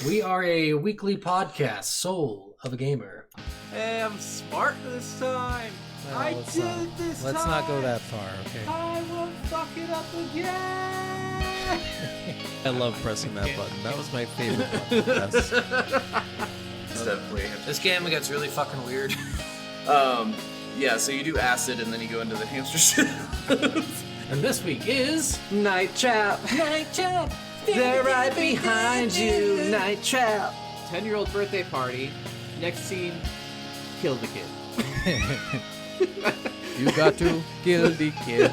We are a weekly podcast, Soul of a Gamer. Hey, I'm smart this time. Let's not go that far, okay? I won't fuck it up again. I love pressing that button. That was my favorite button. Yes. It's definitely. This game gets really fucking weird. Yeah, so you do acid and then you go into the hamster shit. And this week is Night Trap. Night Trap. They're right behind you. Night Trap. 10-year-old birthday party. Next scene, kill the kid. You got to kill the kid.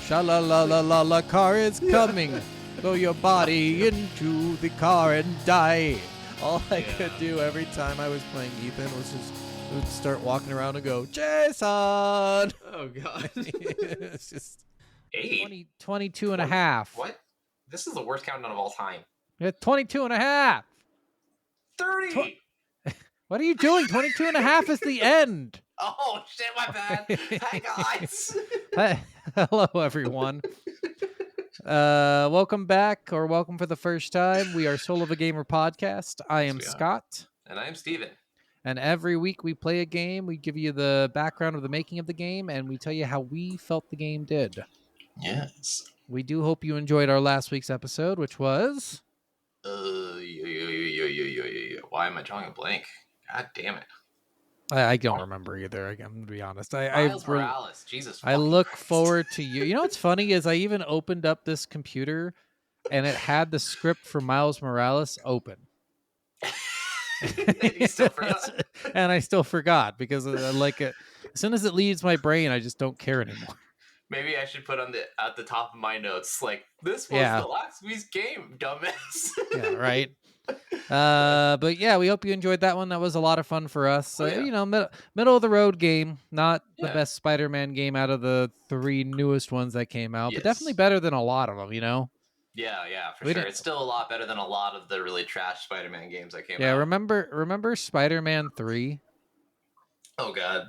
Sha-la-la-la-la-la, car is coming. Throw your body into the car and die. All I could do every time I was playing Ethan was just would start walking around and go, Jason! Oh, God. It's just 8? 22 and a half. What? This is the worst countdown of all time. Yeah, 22 and a half. 30! What are you doing? 22 and a half is the end. Oh, shit, my bad. Hi, guys. Hi. Hello, everyone. Welcome back, or welcome for the first time. We are Soul of a Gamer podcast. I am Scott. And I'm Steven. And every week we play a game. We give you the background of the making of the game, and we tell you how we felt the game did. Yes. We do hope you enjoyed our last week's episode, which was... Why am I drawing a blank? God damn it. I don't remember either, I'm going to be honest. Miles Morales. Jesus I look Christ. forward to you. You know what's funny is I even opened up this computer, and it had the script for Miles Morales open. And you still forgot? And I still forgot because as soon as it leaves my brain, I just don't care anymore. Maybe I should put at the top of my notes, like, this was the last week's game, dumbass. Yeah, right. But yeah, we hope you enjoyed that one. That was a lot of fun for us. You know, middle of the road game, not the best Spider-Man game out of the 3 newest ones that came out, but definitely better than a lot of them, you know? Yeah, for sure. It's still a lot better than a lot of the really trash Spider-Man games that came out. Yeah, remember Spider-Man 3? Oh, God.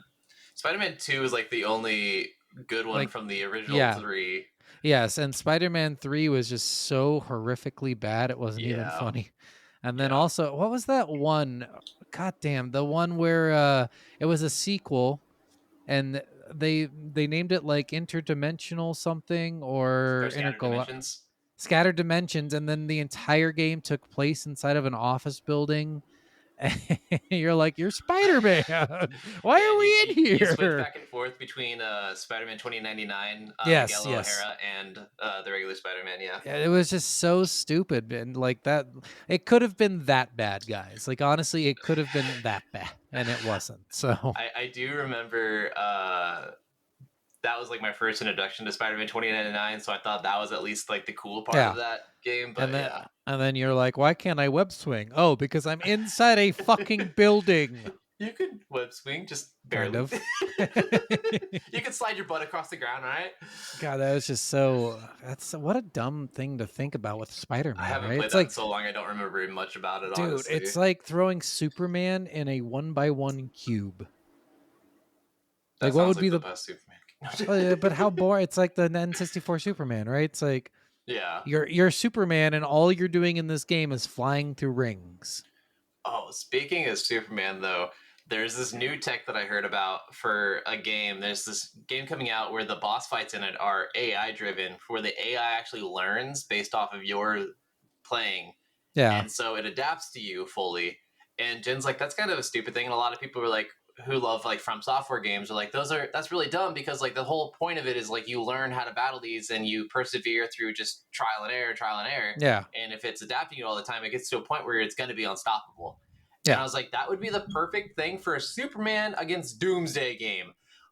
Spider-Man 2 is like the only good one from the original 3. Yes, and Spider-Man 3 was just so horrifically bad, it wasn't even funny. And then also, what was that one? God damn, the one where it was a sequel, and they named it like Interdimensional something or Scattered Dimensions, and then the entire game took place inside of an office building. You're like, you're Spider-Man. Why are we in here? You switch back and forth between Spider-Man 2099, Miguel O'Hara, and the regular Spider-Man. Yeah, it was just so stupid, and like that. It could have been that bad, guys. Like honestly, it could have been that bad, and it wasn't. So I do remember that was like my first introduction to Spider-Man 2099. So I thought that was at least like the cool part of that game. But and then you're like, why can't I web swing? Oh, because I'm inside a fucking building. You could web swing, just barely. Kind of. You can slide your butt across the ground, right? God, that was just what a dumb thing to think about with Spider-Man. I haven't played that in so long, I don't remember very much about it, dude, honestly. it's like throwing Superman in a 1x1 cube. That what would be the best Superman? But how boring. It's like the N64 Superman, right? It's like you're Superman and all you're doing in this game is flying through rings. Oh, speaking of Superman though, there's this new tech that I heard about for a game. There's this game coming out where the boss fights in it are AI driven, where the AI actually learns based off of your playing. Yeah. And so it adapts to you fully. And Jen's like, that's kind of a stupid thing. And a lot of people were like, who love like From Software games are like, that's really dumb because like the whole point of it is like you learn how to battle these and you persevere through just trial and error. Yeah. And if it's adapting you all the time, it gets to a point where it's going to be unstoppable. Yeah. And I was like, that would be the perfect thing for a Superman against Doomsday game.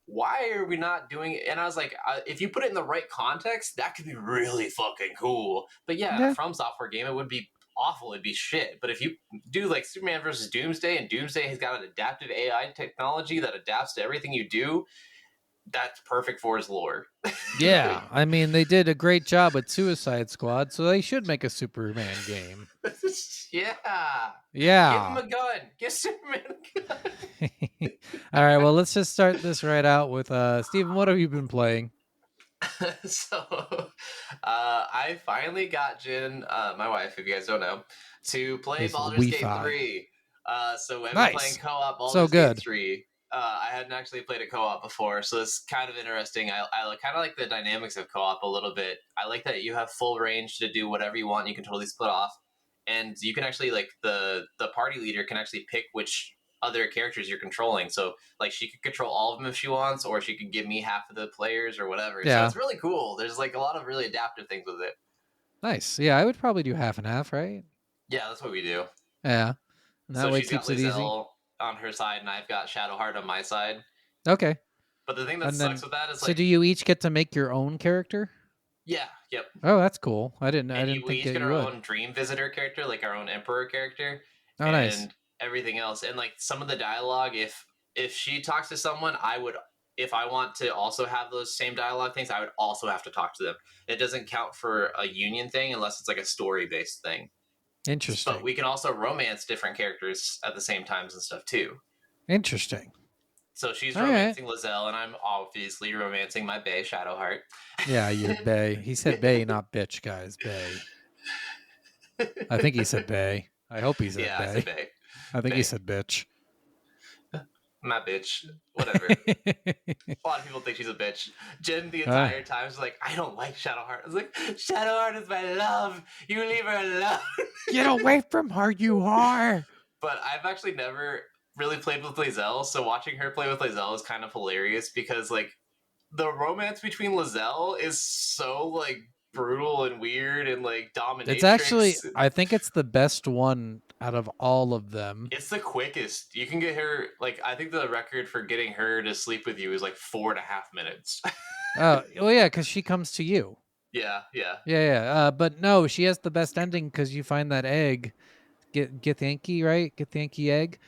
Why are we not doing it? And I was like, if you put it in the right context, that could be really fucking cool. But a From Software game, it would be awful. It'd be shit. But if you do like Superman versus Doomsday, and Doomsday has got an adaptive AI technology that adapts to everything you do, that's perfect for his lore. Yeah, I mean they did a great job with Suicide Squad, so they should make a Superman game. Yeah. Give him a gun. Give Superman a gun. All right, well let's just start this right out with Steven, what have you been playing? So I finally got Jin, my wife, if you guys don't know, to play His Baldur's Gate Wi-Fi. 3. So I've been playing Nice. co-op So Baldur's Gate good. 3. I hadn't actually played a co-op before, so it's kind of interesting. I kind of like the dynamics of co-op a little bit. I like that you have full range to do whatever you want. You can totally split off, and you can actually like the party leader can actually pick which other characters you're controlling. So like she could control all of them if she wants, or she could give me half of the players or whatever. So Yeah. it's really cool. There's like a lot of really adaptive things with it. Nice. Yeah, I would probably do half and half, right? Yeah, that's what we do. Yeah. And that So way it she's got keeps it easy. Lizelle on her side, and I've got Shadowheart on my side. Okay. But the thing that And sucks then, with that is so like, do you each get to make your own character? yeah, yep. Oh, that's cool. I And didn't we think each that get you our would. own Dream Visitor character, like our own Emperor character, Oh, nice. and everything else. And like some of the dialogue, if she talks to someone, I would, if I want to also have those same dialogue things, I would also have to talk to them. It doesn't count for a union thing unless it's like a story based thing. But Interesting. we can also romance different characters at the same times and stuff too. Interesting. So she's All right. romancing Lizelle, and I'm obviously romancing my Bae Shadowheart. Yeah, you're Bay. He said Bay, not bitch, guys. Bay. I think he said Bay. I hope he said Yeah, I said Bay. Bae. I think he Bay. said bitch. My bitch. Whatever. A lot of people think she's a bitch. Jen the entire time is like, I don't like Shadowheart. I was like, Shadowheart is my love. You leave her alone. Get away from her, you whore. But I've actually never really played with Lizelle, so watching her play with Lizelle is kind of hilarious because like the romance between Lizelle is so like brutal and weird and like dominatrix. It's actually, I think it's the best one out of all of them. It's the quickest. You can get her, like, I think the record for getting her to sleep with you is like 4.5 minutes. Oh, well, yeah, because she comes to you. Yeah. Yeah. But no, she has the best ending because you find that egg, Githyanki, right? Githyanki egg.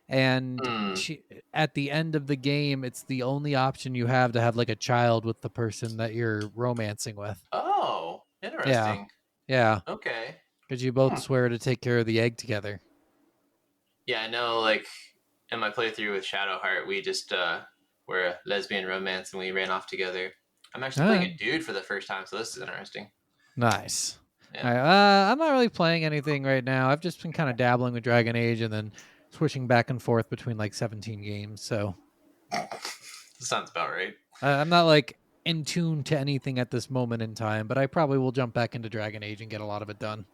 And she, at the end of the game, it's the only option you have to have like a child with the person that you're romancing with. Oh, interesting. Yeah. Okay. Because you both swear to take care of the egg together. Yeah, I know, like, in my playthrough with Shadowheart, we just were a lesbian romance and we ran off together. I'm actually playing a dude for the first time, so this is interesting. Nice. Yeah. All right, I'm not really playing anything right now. I've just been kind of dabbling with Dragon Age and then switching back and forth between like 17 games. So Sounds about right. I'm not like in tune to anything at this moment in time, but I probably will jump back into Dragon Age and get a lot of it done.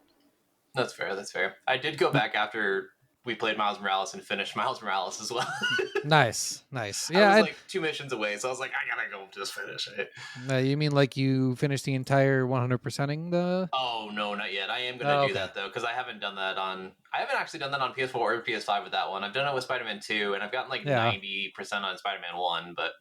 That's fair. I did go back after we played Miles Morales and finished Miles Morales as well. Nice. Yeah, I was like 2 missions away, so I was like, I gotta go just finish it. You mean like you finished the entire 100%ing the? Oh no, not yet. I am gonna do that though, because I haven't done that on. I haven't actually done that on PS4 or PS5 with that one. I've done it with Spider-Man 2, and I've gotten like 90% on Spider-Man 1, but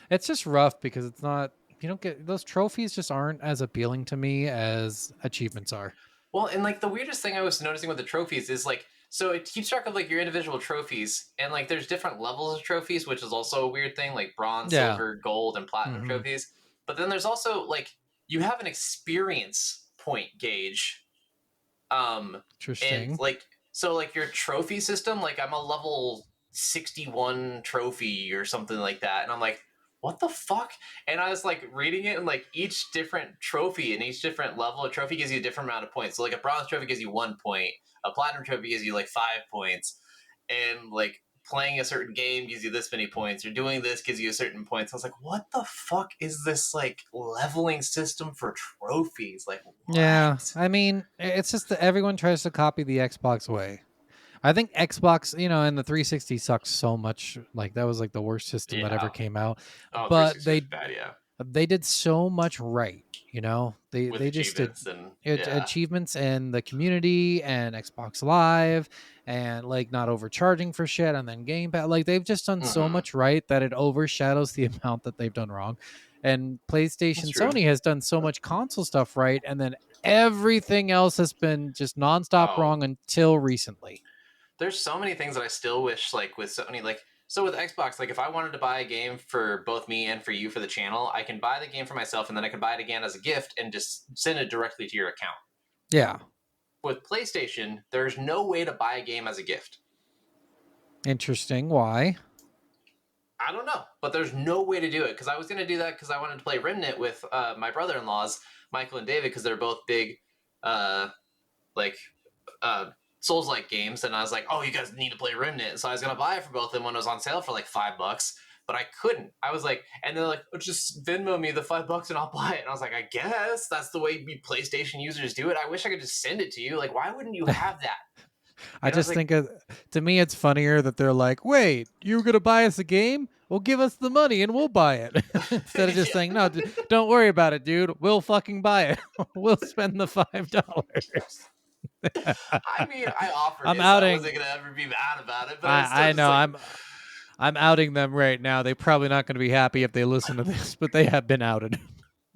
it's just rough because it's not. You don't get those trophies. Just aren't as appealing to me as achievements are. Well, and like the weirdest thing I was noticing with the trophies is like, so it keeps track of like your individual trophies, and like there's different levels of trophies, which is also a weird thing, like bronze, silver, gold, and platinum trophies. But then there's also like you have an experience point gauge. Interesting. And like so like your trophy system, like I'm a level 61 trophy or something like that, and I'm like, what the fuck? And I was like reading it, and like each different trophy and each different level of trophy gives you a different amount of points. So like a bronze trophy gives you 1 point, a platinum trophy gives you like 5 points, and like playing a certain game gives you this many points, or doing this gives you a certain points. I was like, what the fuck is this like leveling system for trophies? Like, what? Yeah, I mean, it's just that everyone tries to copy the Xbox way. I think Xbox, and the 360 sucks so much. Like that was like the worst system that ever came out. Oh, but 360 was bad, yeah. They did so much right. With They just did and achievements and the community and Xbox Live and like not overcharging for shit and then Game Pass. Like they've just done so much right that it overshadows the amount that they've done wrong. And PlayStation, Sony has done so much console stuff right, and then everything else has been just nonstop wrong until recently. There's so many things that I still wish, like with Sony, like so with Xbox, like if I wanted to buy a game for both me and for you for the channel, I can buy the game for myself and then I can buy it again as a gift and just send it directly to your account. Yeah. With PlayStation, there's no way to buy a game as a gift. Interesting. Why? I don't know, but there's no way to do it because I was gonna do that because I wanted to play Remnant with my brother-in-laws, Michael and David, because they're both big, uh, like uh, Souls-like games, and I was like, oh, you guys need to play Remnant, so I was gonna buy it for both of them when it was on sale for like $5, but I couldn't. I was like, and they're like, oh, just Venmo me the $5 and I'll buy it. And I was like, I guess that's the way we PlayStation users do it. I wish I could just send it to you. Like, why wouldn't you have that? I And I was just like, think to me it's funnier that they're like, wait, you were gonna buy us a game? Well, give us the money and we'll buy it. Instead of just Yeah. saying, no, don't worry about it, dude. We'll fucking buy it. We'll spend the $5. I mean, I offered I'm it, so I outing. wasn't gonna ever be mad about it. But I was still I just know like, I'm outing them right now. They're probably not going to be happy if they listen to this, but they have been outed.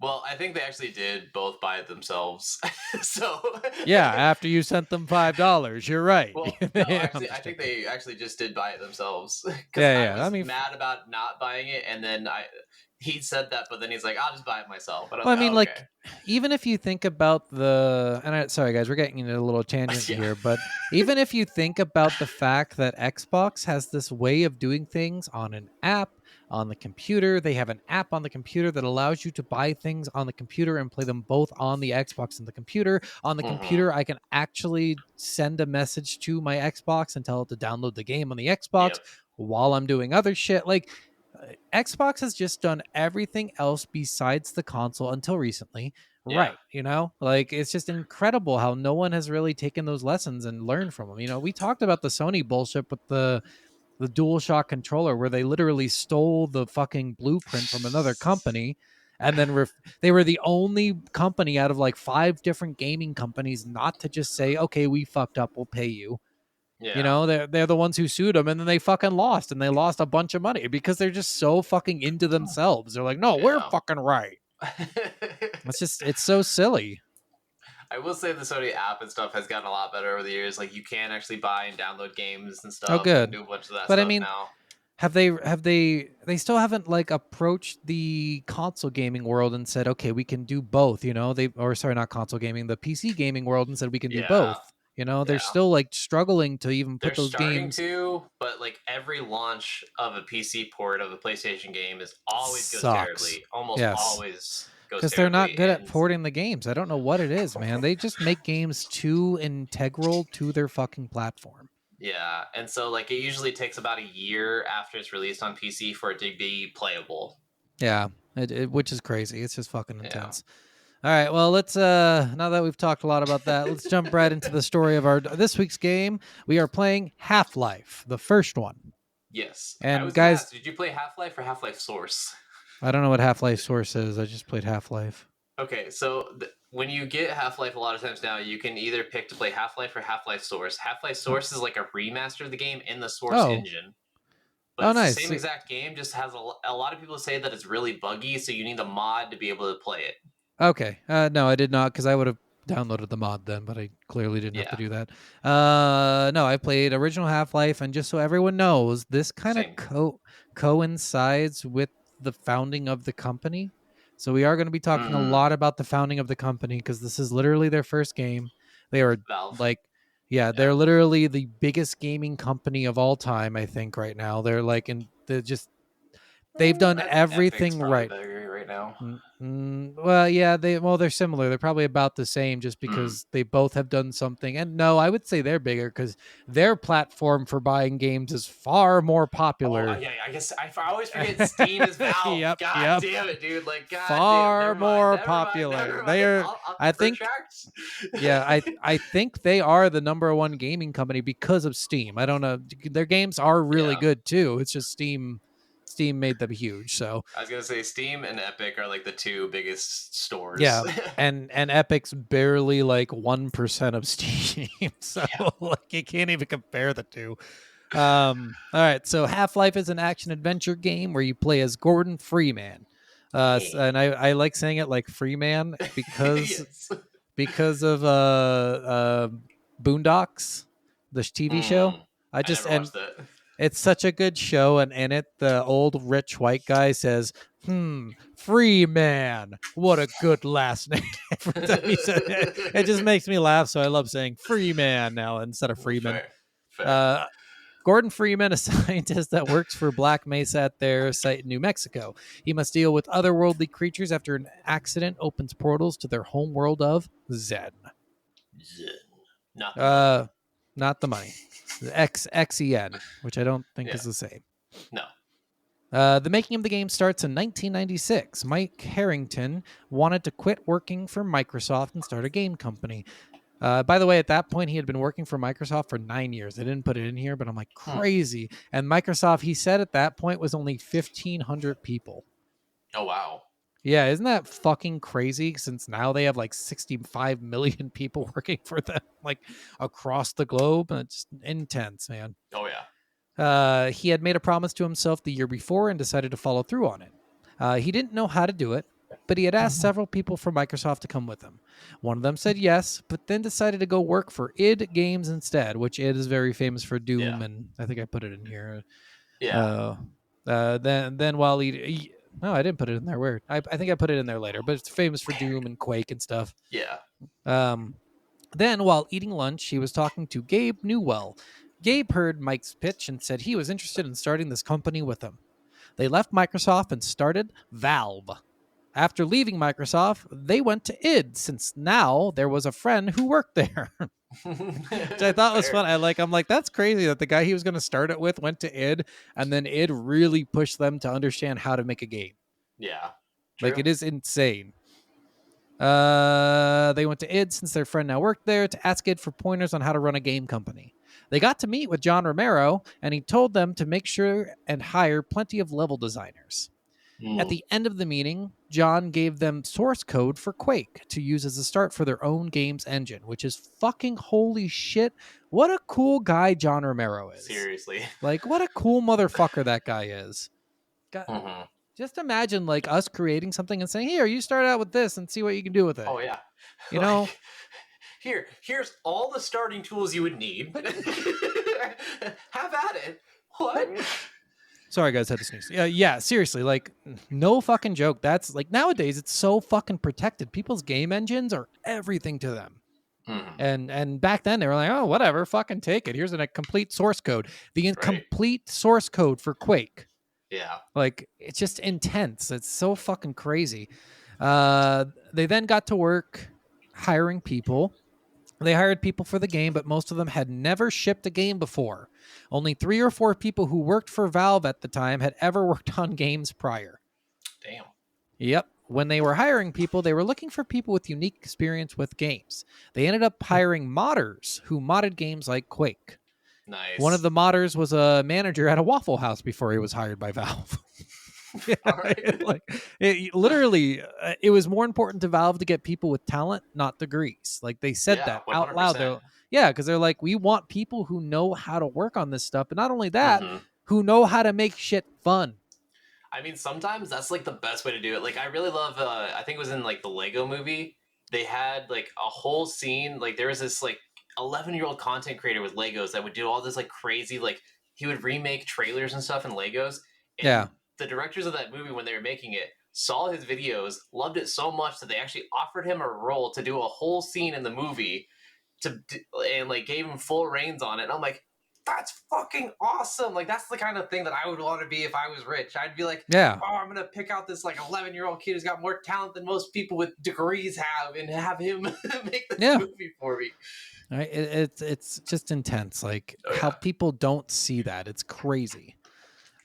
well, I think they actually did both buy it themselves. So Yeah, after you sent them $5, you're right. well, no, actually, I think they actually just did buy it themselves because I Yeah. was I mean, mad about not buying it, and then he said that, but then he's like, I'll just buy it myself. But I was well, I like, mean, oh, okay, like, even if you think about sorry guys, we're getting into a little tangent Yeah. here, but even if you think about the fact that Xbox has this way of doing things on an app on the computer, they have an app on the computer that allows you to buy things on the computer and play them both on the Xbox and the computer. On the Mhm. computer, I can actually send a message to my Xbox and tell it to download the game on the Xbox Yep. while I'm doing other shit. Like, Xbox has just done everything else besides the console until recently. Yeah. Right. Like, it's just incredible how no one has really taken those lessons and learned from them. We talked about the Sony bullshit with the DualShock controller where they literally stole the fucking blueprint from another company. And then they were the only company out of like 5 different gaming companies not to just say, okay, we fucked up, we'll pay you. Yeah. They're the ones who sued them, and then they fucking lost, and they lost a bunch of money because they're just so fucking into themselves. They're like, no, we're Yeah. fucking right. It's so silly. I will say the Sony app and stuff has gotten a lot better over the years. Like you can actually buy and download games and Oh, stuff and good. do a bunch of that But I stuff mean, now. they still haven't like approached the console gaming world and said, okay, we can do both. Not console gaming, the PC gaming world, and said we can do Yeah. both. They're Yeah. still like struggling to even They're put those starting games. to, but like every launch of a PC port of a PlayStation game is always goes Sucks. terribly. Almost Yes. always goes Because terribly. they're not good at and- porting the games. I don't know what it is, man. They just make games too integral to their fucking platform. Yeah, and so like it usually takes about a year after it's released on PC for it to be playable. Yeah, which is crazy. It's just fucking intense. All right, well, let's now that we've talked a lot about that, let's jump right into the story of our this week's game. We are playing Half-Life, the first one. Yes. And I was guys, gonna ask, did you play Half-Life or Half-Life Source? I don't know what Half-Life Source is. I just played Half-Life. Okay, so when you get Half-Life a lot of times now, you can either pick to play Half-Life or Half-Life Source. Half-Life Source is like a remaster of the game in the Source engine. But it's nice. the same exact game, just has a lot of people say that it's really buggy, so you need a mod to be able to play it. Okay. No, I did not, because I would have downloaded the mod then, but I clearly didn't have to do that. No, I played original Half-Life, and just so everyone knows, this kind of coincides with the founding of the company. So we are going to be talking a lot about the founding of the company, because this is literally their first game. They are Valve. they're literally the biggest gaming company of all time, I think, right now. They're like, they've done everything right. Right now. Well, yeah, they're similar. They're probably about the same, just because they both have done something. And no, I would say they're bigger because their platform for buying games is far more popular. Oh, yeah, I guess I always forget Steam is Valve. Yep, God damn it, dude! Like, God far damn, more popular. They are. I think. Yeah, I think they are the #1 gaming company because of Steam. I don't know. Their games are really good too. It's just Steam made them huge. So I was gonna say Steam and Epic are like the 2 biggest stores. Yeah, and Epic's barely like 1% of Steam, so like you can't even compare the two. All right, so Half-Life is an action adventure game where you play as Gordon Freeman, and I like saying it like Freeman because because of Boondocks, the TV show. I never watched that. It's such a good show, and in it, the old rich white guy says, Freeman, what a good last name. It just makes me laugh, so I love saying Freeman now instead of Freeman. Fair. Gordon Freeman, a scientist that works for Black Mesa at their site in New Mexico. He must deal with otherworldly creatures after an accident opens portals to their home world of Zen. Zen. Not the money. Not the money. The XEN, which I don't think is the same. No. The making of the game starts in 1996. Mike Harrington wanted to quit working for Microsoft and start a game company. By the way, at that point, he had been working for Microsoft for 9 years. I didn't put it in here, but I'm like, crazy. And Microsoft, he said at that point, was only 1,500 people. Oh, wow. Yeah, isn't that fucking crazy? Since now they have like 65 million people working for them, like across the globe. And it's intense, man. Oh, yeah. He had made a promise to himself the year before and decided to follow through on it. He didn't know how to do it, but he had asked several people from Microsoft to come with him. One of them said yes, but then decided to go work for id Games instead, which id is very famous for Doom, and I think I put it in here. Yeah. Then while no, I didn't put it in there. Weird. I think I put it in there later, but it's famous for Doom and Quake and stuff. Yeah. Then while eating lunch, he was talking to Gabe Newell. Gabe heard Mike's pitch and said he was interested in starting this company with him. They left Microsoft and started Valve. After leaving Microsoft, they went to id, since now there was a friend who worked there. Which I thought was fun. I'm like, that's crazy that the guy he was going to start it with went to id, and then id really pushed them to understand how to make a game. Yeah. True. Like, it is insane. They went to id, since their friend now worked there, to ask id for pointers on how to run a game company. They got to meet with John Romero, and he told them to make sure and hire plenty of level designers. At the end of the meeting, John gave them source code for Quake to use as a start for their own game's engine, which is fucking holy shit. What a cool guy John Romero is. Seriously. Like, what a cool motherfucker that guy is. Just imagine, like, us creating something and saying, here, you start out with this and see what you can do with it. Oh, yeah. You know? Here's all the starting tools you would need. Have at it. What? Sorry, guys, had to sneeze. Yeah, seriously, like, no fucking joke. That's, like, nowadays, it's so fucking protected. People's game engines are everything to them. And back then, they were like, oh, whatever, fucking take it. Here's a complete source code. The complete source code for Quake. Yeah. Like, it's just intense. It's so fucking crazy. They then got to work hiring people. They hired people for the game, but most of them had never shipped a game before. Only 3 or 4 people who worked for Valve at the time had ever worked on games prior. Damn. Yep. When they were hiring people, they were looking for people with unique experience with games. They ended up hiring modders who modded games like Quake. Nice. One of the modders was a manager at a Waffle House before he was hired by Valve. Yeah, like, literally, it was more important to Valve to get people with talent, not degrees. Like, they said that 100%. Out loud. Because they're like, we want people who know how to work on this stuff, but not only that, who know how to make shit fun. I mean, sometimes that's like the best way to do it. Like, I really love. I think it was in like the Lego Movie. They had like a whole scene. Like, there was this like 11-year-old content creator with Legos that would do all this like crazy, like, he would remake trailers and stuff in Legos. And the directors of that movie, when they were making it, saw his videos, loved it so much that they actually offered him a role to do a whole scene in the movie, and like gave him full reins on it. And I'm like, that's fucking awesome. Like, that's the kind of thing that I would want to be if I was rich. I'd be like, oh, I'm gonna pick out this like 11-year-old kid who's got more talent than most people with degrees have, and have him make this movie for me. Right? It's just intense, like how people don't see that. It's crazy.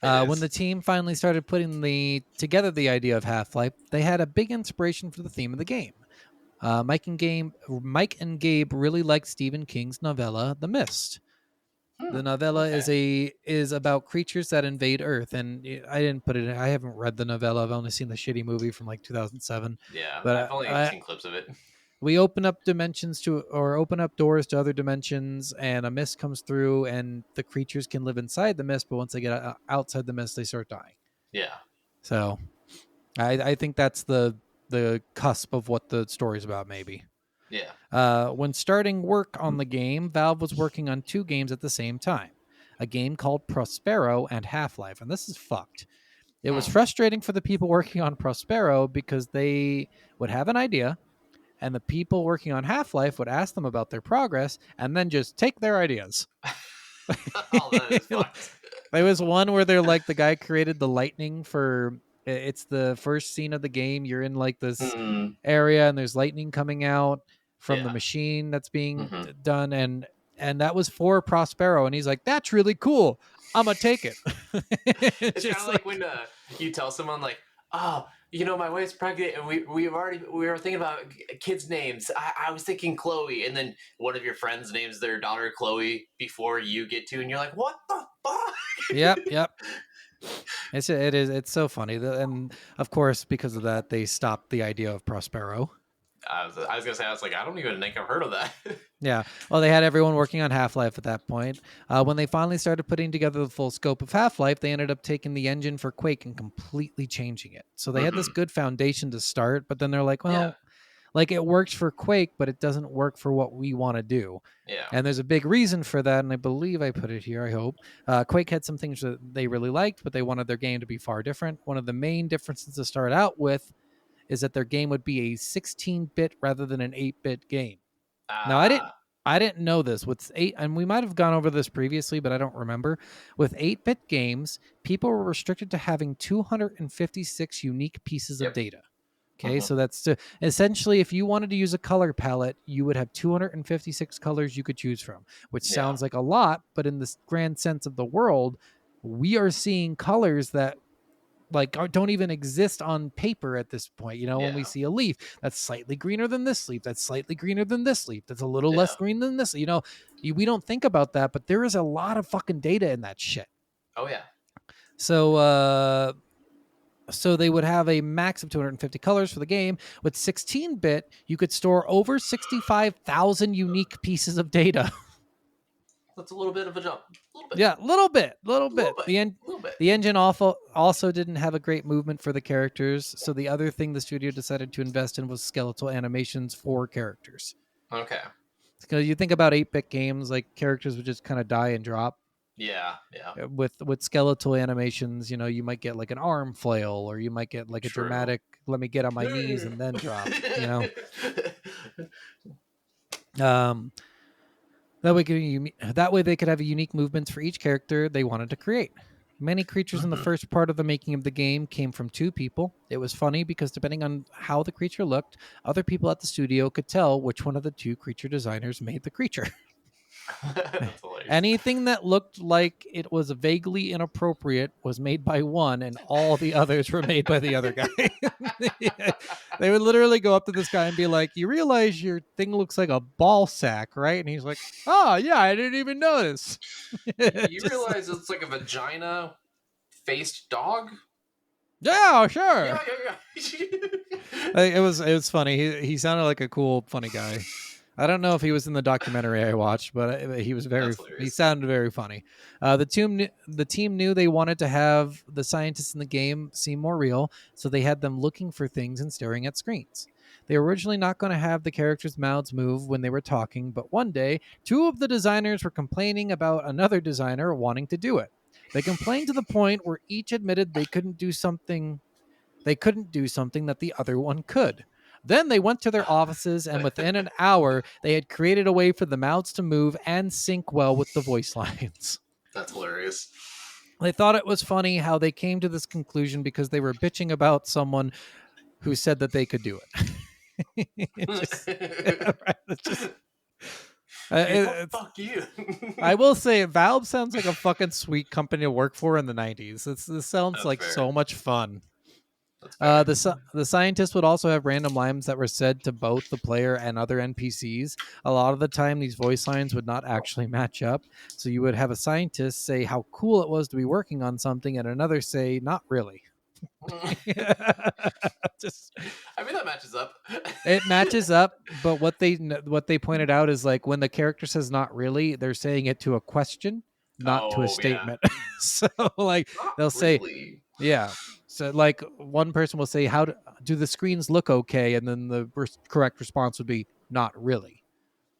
When the team finally started putting together the idea of Half-Life, they had a big inspiration for the theme of the game. Mike and Gabe really liked Stephen King's novella, The Mist. The novella is about creatures that invade Earth, and I didn't put it in. I haven't read the novella. I've only seen the shitty movie from like 2007. Yeah, but I've only seen clips of it. We open up open up doors to other dimensions, and a mist comes through, and the creatures can live inside the mist, but once they get outside the mist, they start dying. Yeah. So I think that's the cusp of what the story's about, maybe. Yeah. When starting work on the game, Valve was working on 2 games at the same time. A game called Prospero and Half-Life, and this is fucked. It was frustrating for the people working on Prospero because they would have an idea, and the people working on Half-Life would ask them about their progress and then just take their ideas. Oh, that is fucked. There was one where they're like the guy created the lightning for it's the first scene of the game. You're in like this Mm, area and there's lightning coming out from the yeah. machine that's being Hmm. done and that was for Prospero and he's like that's really cool. I'm gonna take it. It's kind of like when you tell someone like, "Oh, my wife's pregnant, and we were thinking about kids' names. I was thinking Chloe, and then one of your friends names their daughter Chloe before you get to, and you're like, what the fuck? Yep. It's so funny. And of course, because of that, they stopped the idea of Prospero. I was gonna say, I was like, I don't even think I've heard of that. Yeah. Well, they had everyone working on Half-Life at that point. When they finally started putting together the full scope of Half-Life, they ended up taking the engine for Quake and completely changing it. So they had this good foundation to start, but then they're like, well, Yeah. like it works for Quake, but it doesn't work for what we want to do. Yeah. And there's a big reason for that, and I believe I put it here, I hope. Quake had some things that they really liked, but they wanted their game to be far different. One of the main differences to start out with is that their game would be a 16-bit rather than an 8-bit game. Now, I didn't know this. With 8, and we might have gone over this previously, but I don't remember. With 8-bit games, people were restricted to having 256 unique pieces of data. Okay, so that's essentially if you wanted to use a color palette, you would have 256 colors you could choose from, which sounds like a lot, but in this grand sense of the world, we are seeing colors that like don't even exist on paper at this point. When we see a leaf that's slightly greener than this leaf, that's slightly greener than this leaf, that's a little less green than this, we don't think about that, but there is a lot of fucking data in that shit. Oh yeah. So they would have a max of 250 colors for the game. With 16-bit, you could store over 65,000 unique pieces of data. That's a little bit of a jump. A little bit. Yeah, little bit. Little bit. The engine also didn't have a great movement for the characters, so the other thing the studio decided to invest in was skeletal animations for characters. Okay. Because you think about 8-bit games, like characters would just kind of die and drop. Yeah. With skeletal animations, you might get like an arm flail, or you might get like a dramatic "let me get on my knees and then drop." That way they could have unique movements for each character they wanted to create. Many creatures in the first part of the making of the game came from 2 people. It was funny because depending on how the creature looked, other people at the studio could tell which one of the 2 creature designers made the creature. That's hilarious. Anything that looked like it was vaguely inappropriate was made by one, and all the others were made by the other guy. They would literally go up to this guy and be like, "You realize your thing looks like a ball sack, right?" And he's like, "Oh yeah, I didn't even notice." You realize it's like a vagina faced dog? Yeah, sure. Yeah. It was funny. He sounded like a cool, funny guy. I don't know if he was in the documentary I watched, but he was he sounded very funny. The team knew they wanted to have the scientists in the game seem more real, so they had them looking for things and staring at screens. They were originally not going to have the characters' mouths move when they were talking, but one day, 2 of the designers were complaining about another designer wanting to do it. They complained to the point where each admitted they couldn't do something that the other one could. Then they went to their offices, and within an hour, they had created a way for the mouths to move and sync well with the voice lines. That's hilarious. They thought it was funny how they came to this conclusion because they were bitching about someone who said that they could do it. Fuck you. I will say, Valve sounds like a fucking sweet company to work for in the 90s. This sounds That's like fair. So much fun. The scientists would also have random lines that were said to both the player and other NPCs. A lot of the time, these voice lines would not actually match up. So you would have a scientist say how cool it was to be working on something, and another say, not really. I mean, that matches up. It matches up, but what they pointed out is like when the character says not really, they're saying it to a question, not to a statement. Yeah. So like Not they'll say, really. yeah. So like one person will say, "How do the screens look okay?" And then the correct response would be, "Not really."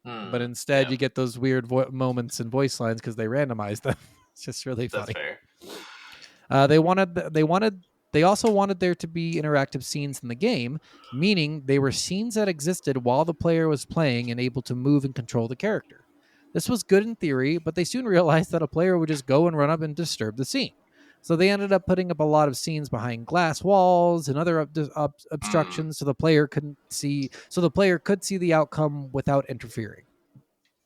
But instead, you get those weird moments and voice lines because they randomize them. It's just really funny. That's fair. They also wanted there to be interactive scenes in the game, meaning they were scenes that existed while the player was playing and able to move and control the character. This was good in theory, but they soon realized that a player would just go and run up and disturb the scene. So they ended up putting up a lot of scenes behind glass walls and other obstructions, so the player couldn't see. So the player could see the outcome without interfering.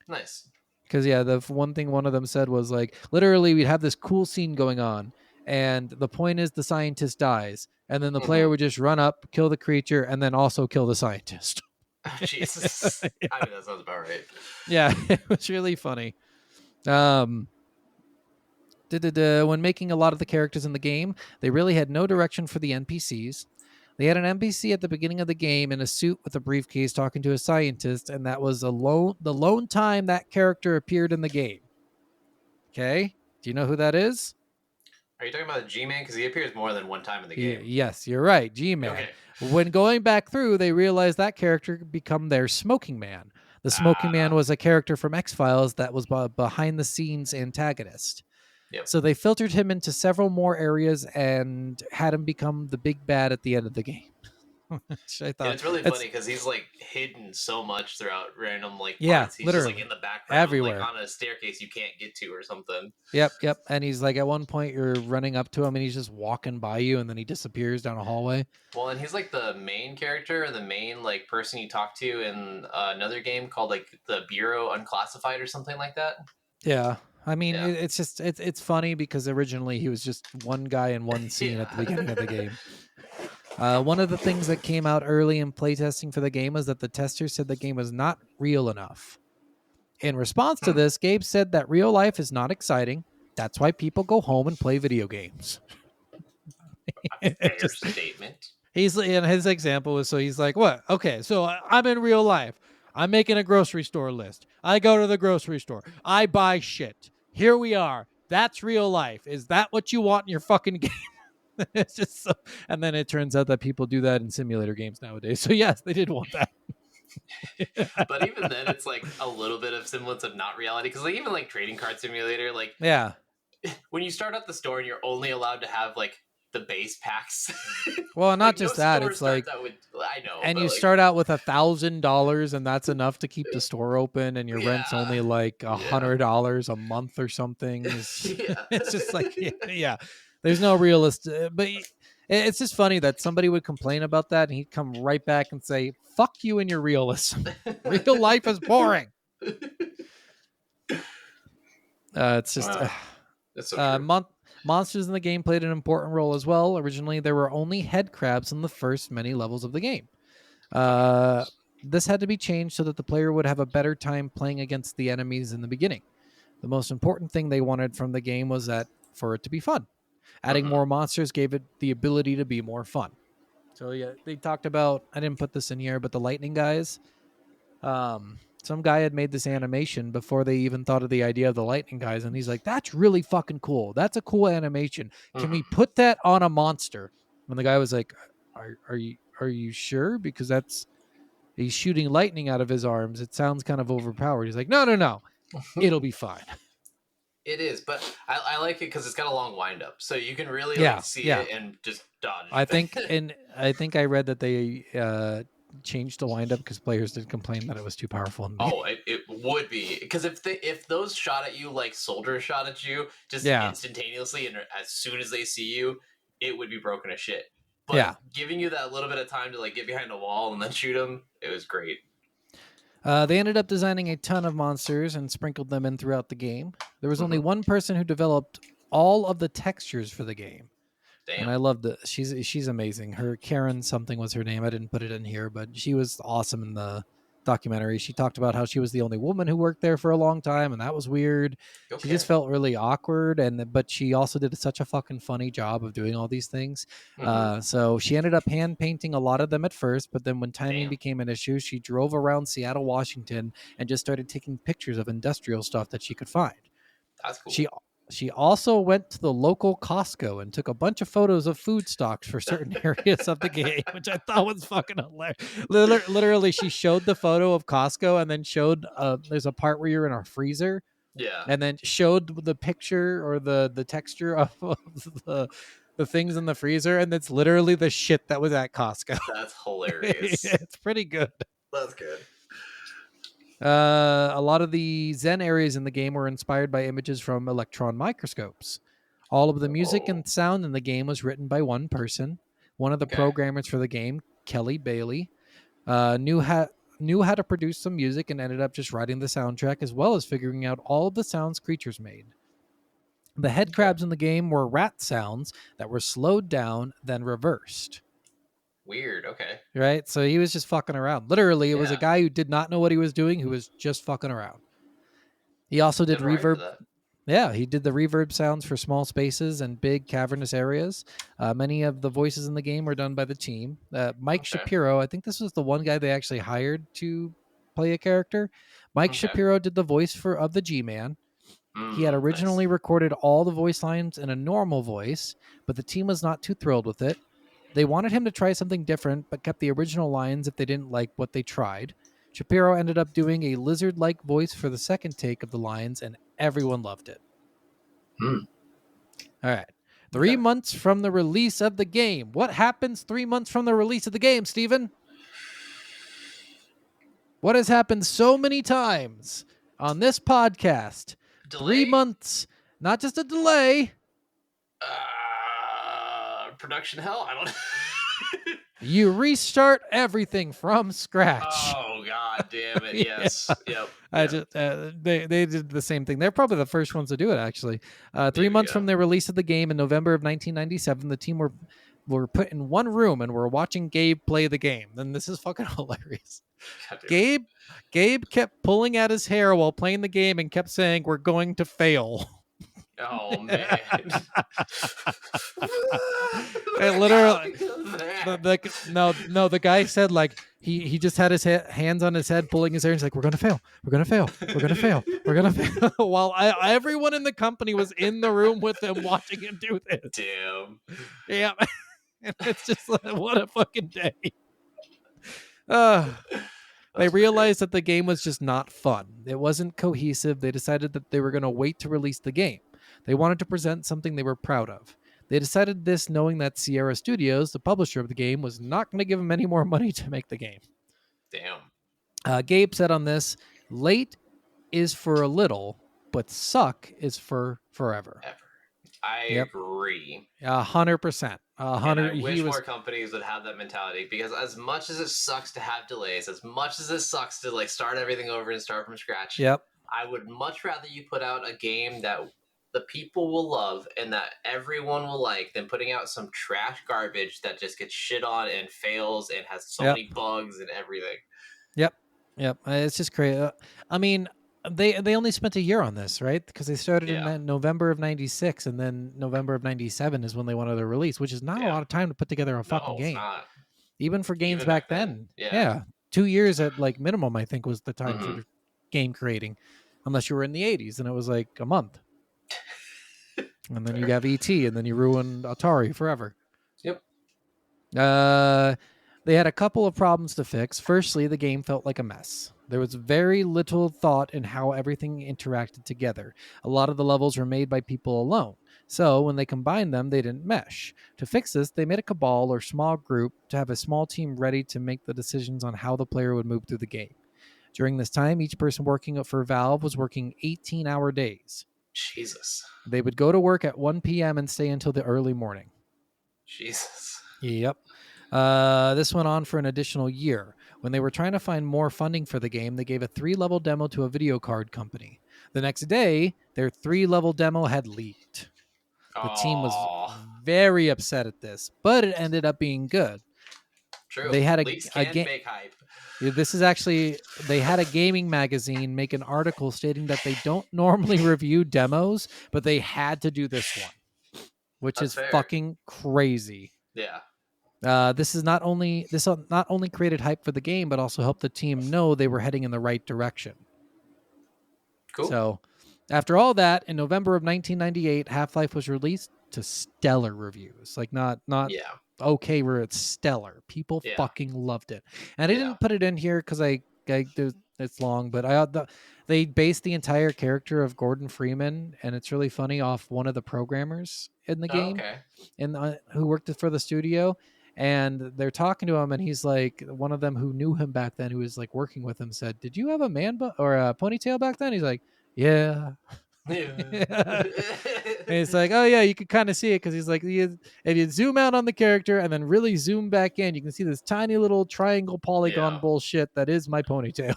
Nice. Because the one thing one of them said was like, literally, we'd have this cool scene going on, and the point is the scientist dies, and then the player would just run up, kill the creature, and then also kill the scientist. Oh, Jesus. Yeah. I mean, that sounds about right. Yeah, it was really funny. When making a lot of the characters in the game, they really had no direction for the NPCs. They had an NPC at the beginning of the game in a suit with a briefcase talking to a scientist, and that was the lone time that character appeared in the game. Okay? Do you know who that is? Are you talking about the G-Man? Because he appears more than one time in the game. Yes, you're right, G-Man. Okay. When going back through, they realized that character could become their Smoking Man. The Smoking Man was a character from X-Files that was behind-the-scenes antagonist. Yep. So they filtered him into several more areas and had him become the big bad at the end of the game. Which I thought, it's really funny because he's like hidden so much throughout random like Yeah, parts. He's literally. just like in the background, Everywhere. like on a staircase you can't get to or something. Yep. And he's like, at one point you're running up to him and he's just walking by you and then he disappears down a hallway. Well, and he's like the main character or the main like person you talk to in another game called like the Bureau Unclassified or something like that. Yeah. I mean, Yeah. it's just it's funny because originally he was just one guy in one scene at the beginning of the game. One of the things that came out early in playtesting for the game was that the testers said the game was not real enough. In response to this, Gabe said that real life is not exciting. That's why people go home and play video games. Fair statement. He's in his example was so he's like, what? Okay, so I'm in real life. I'm making a grocery store list. I go to the grocery store. I buy shit. Here we are. That's real life. Is that what you want in your fucking game? It's just so, and then it turns out that people do that in simulator games nowadays. So yes, they did want that. But even then, it's like a little bit of semblance of not reality because like even like trading card simulator, like Yeah. when you start at the store and you're only allowed to have like the base packs. Well, not like, just no that. store It's starts like, out with, I know, and but, you like, start out with $1,000, and that's enough to keep the store open, and your rent's Yeah. only like $100 a month or something. Yeah. It's just like, yeah. There's no realist, but it's just funny that somebody would complain about that, and he'd come right back and say, "Fuck you and your realism. Real life is boring." It's just. Wow. That's so true. Monsters in the game played an important role as well. Originally, there were only head crabs in the first many levels of the game. This had to be changed so that the player would have a better time playing against the enemies in the beginning. The most important thing they wanted from the game was that for it to be fun. Adding more monsters gave it the ability to be more fun. So yeah, they talked about, I didn't put this in here, but the lightning guys. Some guy had made this animation before they even thought of the idea of the lightning guys, and he's like, "That's really fucking cool. That's a cool animation. Can we put that on a monster?" And the guy was like, "Are you sure? Because he's shooting lightning out of his arms. It sounds kind of overpowered." He's like, "No. It'll be fine." It is, but I like it because it's got a long wind up, so you can really Yeah, like, see yeah. it and just dodge. I think I read that they changed the wind up because players did complain that it was too powerful. Oh, it would be because if those shot at you like soldiers shot at you just instantaneously and as soon as they see you, it would be broken as shit. But giving you that little bit of time to like get behind a wall and then shoot them, it was great. They ended up designing a ton of monsters and sprinkled them in throughout the game. There was only one person who developed all of the textures for the game. Damn. And I loved it. She's amazing. Her Karen something was her name. I didn't put it in here, but she was awesome in the documentary. She talked about how she was the only woman who worked there for a long time, and that was weird. Okay. She just felt really awkward, but she also did such a fucking funny job of doing all these things. So she ended up hand painting a lot of them at first, but then when timing became an issue, she drove around Seattle, Washington, and just started taking pictures of industrial stuff that she could find. That's cool. She also went to the local Costco and took a bunch of photos of food stocks for certain areas of the game, which I thought was fucking hilarious. Literally, she showed the photo of Costco and then showed there's a part where you're in a freezer. Yeah. And then showed the picture or the texture of the things in the freezer, and it's literally the shit that was at Costco. That's hilarious. It's pretty good. That's good. A lot of the Zen areas in the game were inspired by images from electron microscopes. All of the music and sound in the game was written by one person. One of the programmers for the game, Kelly Bailey, knew how to produce some music and ended up just writing the soundtrack as well as figuring out all of the sounds creatures made. The head crabs in the game were rat sounds that were slowed down, then reversed. Weird. Okay. Right? So he was just fucking around. Literally, it was a Yeah. guy who did not know what he was doing, who was just fucking around. He also did Never heard of reverb. that. Yeah, he did the reverb sounds for small spaces and big cavernous areas. Many of the voices in the game were done by the team. Mike Shapiro, I think this was the one guy they actually hired to play a character. Mike Shapiro did the voice of the G-Man. He had originally recorded all the voice lines in a normal voice, but the team was not too thrilled with it. They wanted him to try something different, but kept the original lines if they didn't like what they tried. Shapiro ended up doing a lizard-like voice for the second take of the lines, and everyone loved it. All right. 3 months from the release of the game. What happens 3 months from the release of the game, Steven? What has happened so many times on this podcast? Delay? 3 months, not just a delay. Production hell? I don't. You restart everything from scratch. Oh god damn it! Yes. Yep. I just they did the same thing. They're probably the first ones to do it. Actually, 3 months from the release of the game in November of 1997, the team were put in one room and were watching Gabe play the game. And this is fucking hilarious. Gabe kept pulling at his hair while playing the game and kept saying, "We're going to fail." Oh man! Literally, the guy said like he just had his hands on his head, pulling his hair. And he's like, "We're gonna fail. We're gonna fail. We're gonna fail. We're gonna fail." While everyone in the company was in the room with him, watching him do this. Damn. Yeah, and it's just like, what a fucking day. They realized that the game was just not fun. It wasn't cohesive. They decided that they were going to wait to release the game. They wanted to present something they were proud of. They decided this knowing that Sierra Studios, the publisher of the game, was not going to give them any more money to make the game. Damn. Gabe said on this, "Late is for a little, but suck is for forever." I agree. 100%. And I wish more companies would have that mentality, because as much as it sucks to have delays, as much as it sucks to like start everything over and start from scratch, I would much rather you put out a game that the people will love and that everyone will like than putting out some trash garbage that just gets shit on and fails and has so many bugs and everything. Yep. It's just crazy. I mean, they only spent a year on this, right? Because they started in November of 96, and then November of 97 is when they wanted to release, which is not a lot of time to put together a fucking game. Not. Even for games back then. Yeah. 2 years at like minimum, I think, was the time for game creating. Unless you were in the 80s, and it was like a month. And then you have ET, and then you ruin Atari forever. Yep. They had a couple of problems to fix. Firstly, the game felt like a mess. There was very little thought in how everything interacted together. A lot of the levels were made by people alone. So when they combined them, they didn't mesh. To fix this, they made a cabal or small group to have a small team ready to make the decisions on how the player would move through the game. During this time, each person working for Valve was working 18-hour days. Jesus. They would go to work at 1 p.m. and stay until the early morning. Jesus. Yep. This went on for an additional year. When they were trying to find more funding for the game, they gave a 3-level demo to a video card company. The next day, their 3-level demo had leaked. The team was very upset at this, but it ended up being good. True. They had Leaks can make hype. This is actually, they had a gaming magazine make an article stating that they don't normally review demos, but they had to do this one, which is fucking crazy. Yeah. This not only created hype for the game, but also helped the team know they were heading in the right direction. Cool. So, after all that, in November of 1998, Half-Life was released to stellar reviews. Like not okay, where it's stellar. People fucking loved it. And I didn't put it in here because it's long, but they based the entire character of Gordon Freeman, and it's really funny, off one of the programmers in the game, Okay. and who worked for the studio. and they're talking to him, and he's like, one of them who knew him back then, who was like working with him, said, "Did you have a or a ponytail back then?" He's like, "Yeah." Yeah. And it's like, oh yeah, you could kind of see it because he's like, if you zoom out on the character and then really zoom back in, you can see this tiny little triangle polygon Yeah. bullshit that is my ponytail.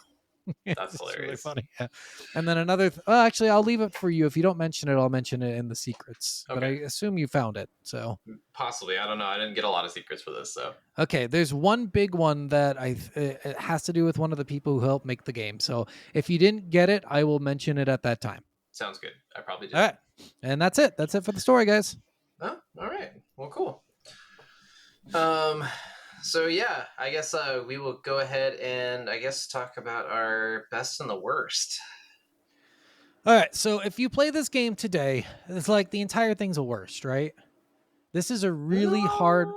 That's It's really hilarious. funny. Yeah. And then another, actually, I'll leave it for you. If you don't mention it, I'll mention it in the secrets. But I Okay. assume you found it. So Possibly. I don't know. I didn't get a lot of secrets for this, so. okay, there's one big one that it has to do with one of the people who helped make the game. So if you didn't get it, I will mention it at that time. Sounds good. I probably did. All right. And that's it. That's it for the story, guys. Oh, all right. Well, cool. So yeah, I guess we will go ahead and I guess talk about our best and the worst. All right. So if you play this game today, it's like the entire thing's a worst, right? This is a really hard,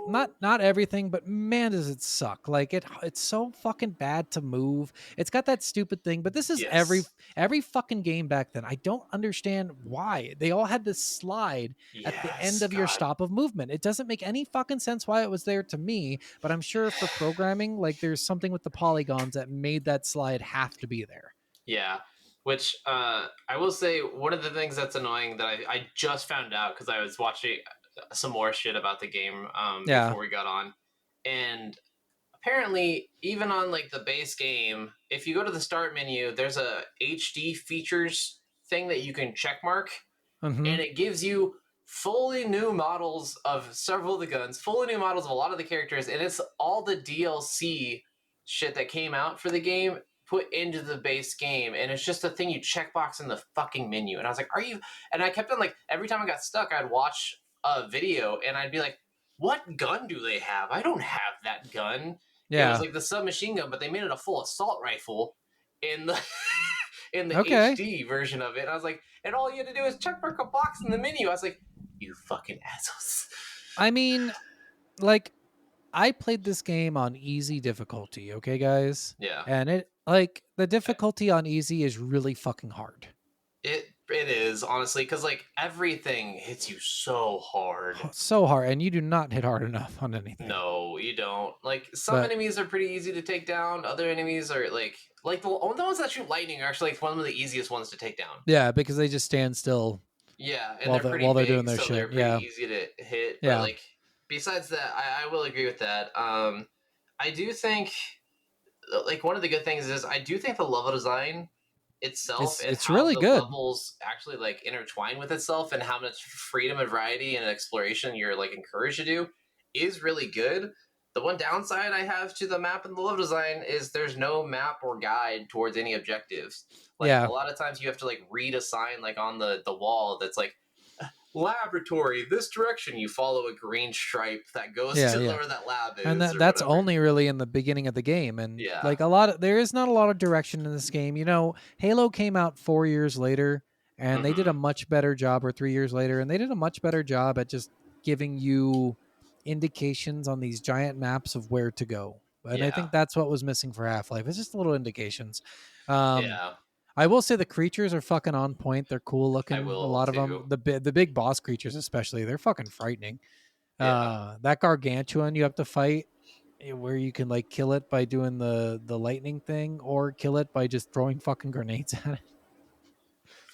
not everything, but man, does it suck. Like it's so fucking bad to move. It's got that stupid thing, but this is Yes. every fucking game back then. I don't understand why. They all had to slide at the end of your God. stop of movement. It doesn't make any fucking sense why it was there to me, but I'm sure for programming, like there's something with the polygons that made that slide have to be there. Yeah. Which I will say one of the things that's annoying that I just found out because I was watching some more shit about the game before we got on, and apparently even on like the base game, if you go to the start menu, there's a HD features thing that you can check mark, Mm-hmm. and it gives you fully new models of several of the guns, fully new models of a lot of the characters, and it's all the DLC shit that came out for the game put into the base game, and it's just a thing you checkbox in the fucking menu. And I was like, are you? And I kept on like, every time I got stuck, I'd watch a video and I'd be like, what gun do they have? I don't have that gun. It was like the submachine gun, but they made it a full assault rifle in the in the HD version of it. And I was like, and all you had to do is check mark a box in the menu. I was like, you fucking assholes. I mean, like, I played this game on easy difficulty, okay, guys? Yeah. And it, like, the difficulty on easy is really fucking hard. It is, honestly, because, like, everything hits you so hard. So hard, and you do not hit hard enough on anything. No, you don't. Like, some enemies are pretty easy to take down. Other enemies are, like the ones that shoot lightning are actually, like, one of the easiest ones to take down. Yeah, because they just stand still. Yeah, and while they're pretty while big, they're doing their so shit. they're pretty easy to hit. Yeah. But, like, besides that, I will agree with that. I do think, like, one of the good things is I do think the level design itself and it's how really the good. levels actually, like, intertwine with itself and how much freedom and variety and exploration you're, like, encouraged to do is really good. The one downside I have to the map and the level design is there's no map or guide towards any objectives. Like, a lot of times you have to, like, read a sign, like, on the wall that's like, laboratory, this direction. You follow a green stripe that goes to where that lab is. And that's only really in the beginning of the game. And like there is not a lot of direction in this game. You know, Halo came out 4 years later and they did a much better job, or 3 years later, and they did a much better job at just giving you indications on these giant maps of where to go. And I think that's what was missing for Half-Life. It's just little indications. I will say the creatures are fucking on point. They're cool looking. A lot of them, the big boss creatures especially, they're fucking frightening. That gargantuan you have to fight, where you can like kill it by doing the lightning thing, or kill it by just throwing fucking grenades at it.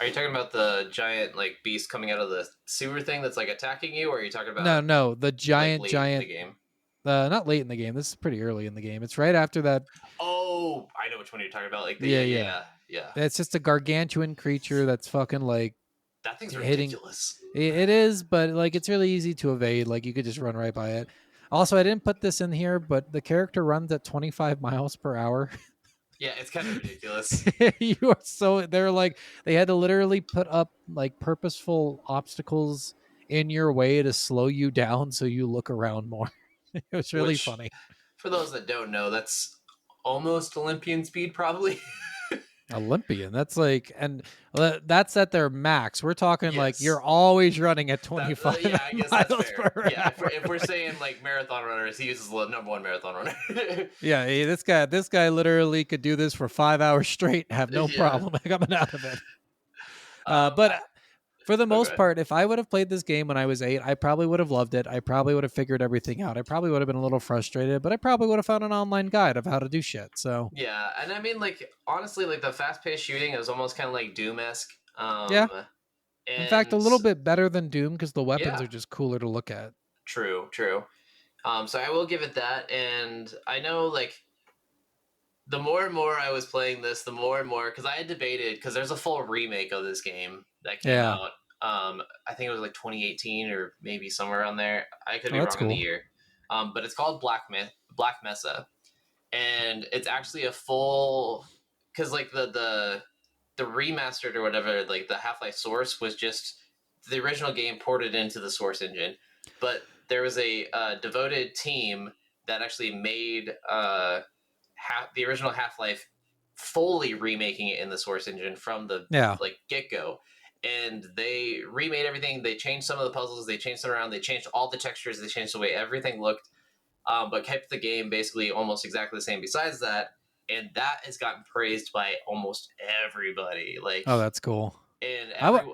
Are you talking about the giant like beast coming out of the sewer thing that's like attacking you, or are you talking about no the giant like, late in the game? Not late in the game. This is pretty early in the game. It's right after that. Oh, I know which one you're talking about. Like yeah. It's just a gargantuan creature that's fucking like that thing's ridiculous. It is, but like it's really easy to evade. Like you could just run right by it. Also, I didn't put this in here, but the character runs at 25 miles per hour. Yeah, it's kind of ridiculous. They're like, they had to literally put up like purposeful obstacles in your way to slow you down so you look around more. It was really funny. For those that don't know, that's almost Olympian speed, probably. Olympian, that's like, and that's at their max. We're talking like you're always running at 25 yeah, I guess miles that's fair. per Yeah, hour. if we're saying like marathon runners, he uses the number one marathon runner. Yeah, this guy literally could do this for 5 hours straight and have no problem coming out of it. But For the most Okay. part, if I would have played this game when I was 8, I probably would have loved it. I probably would have figured everything out. I probably would have been a little frustrated, but I probably would have found an online guide of how to do shit. So Yeah, and I mean, like, honestly, like the fast-paced shooting is almost kind of like Doom-esque. yeah, in fact, a And little bit better than Doom because the weapons yeah, are just cooler to look at. true. So I will give it that, and I know like the more and more I was playing this, the more and more because I had debated because there's a full remake of this game that came Yeah. out. I think it was like 2018 or maybe somewhere around there. I could Oh, be that's wrong on the cool. year. But it's called Black Mesa, and it's actually a full because like the remastered or whatever, like the Half-Life source was just the original game ported into the source engine, but there was a devoted team that actually made the original Half-Life fully remaking it in the source engine from the Yeah. like get-go, and they remade everything. They changed some of the puzzles, they changed them around, they changed all the textures, they changed the way everything looked, but kept the game basically almost exactly the same besides that, and that has gotten praised by almost everybody. Like, Oh, that's cool. and I would.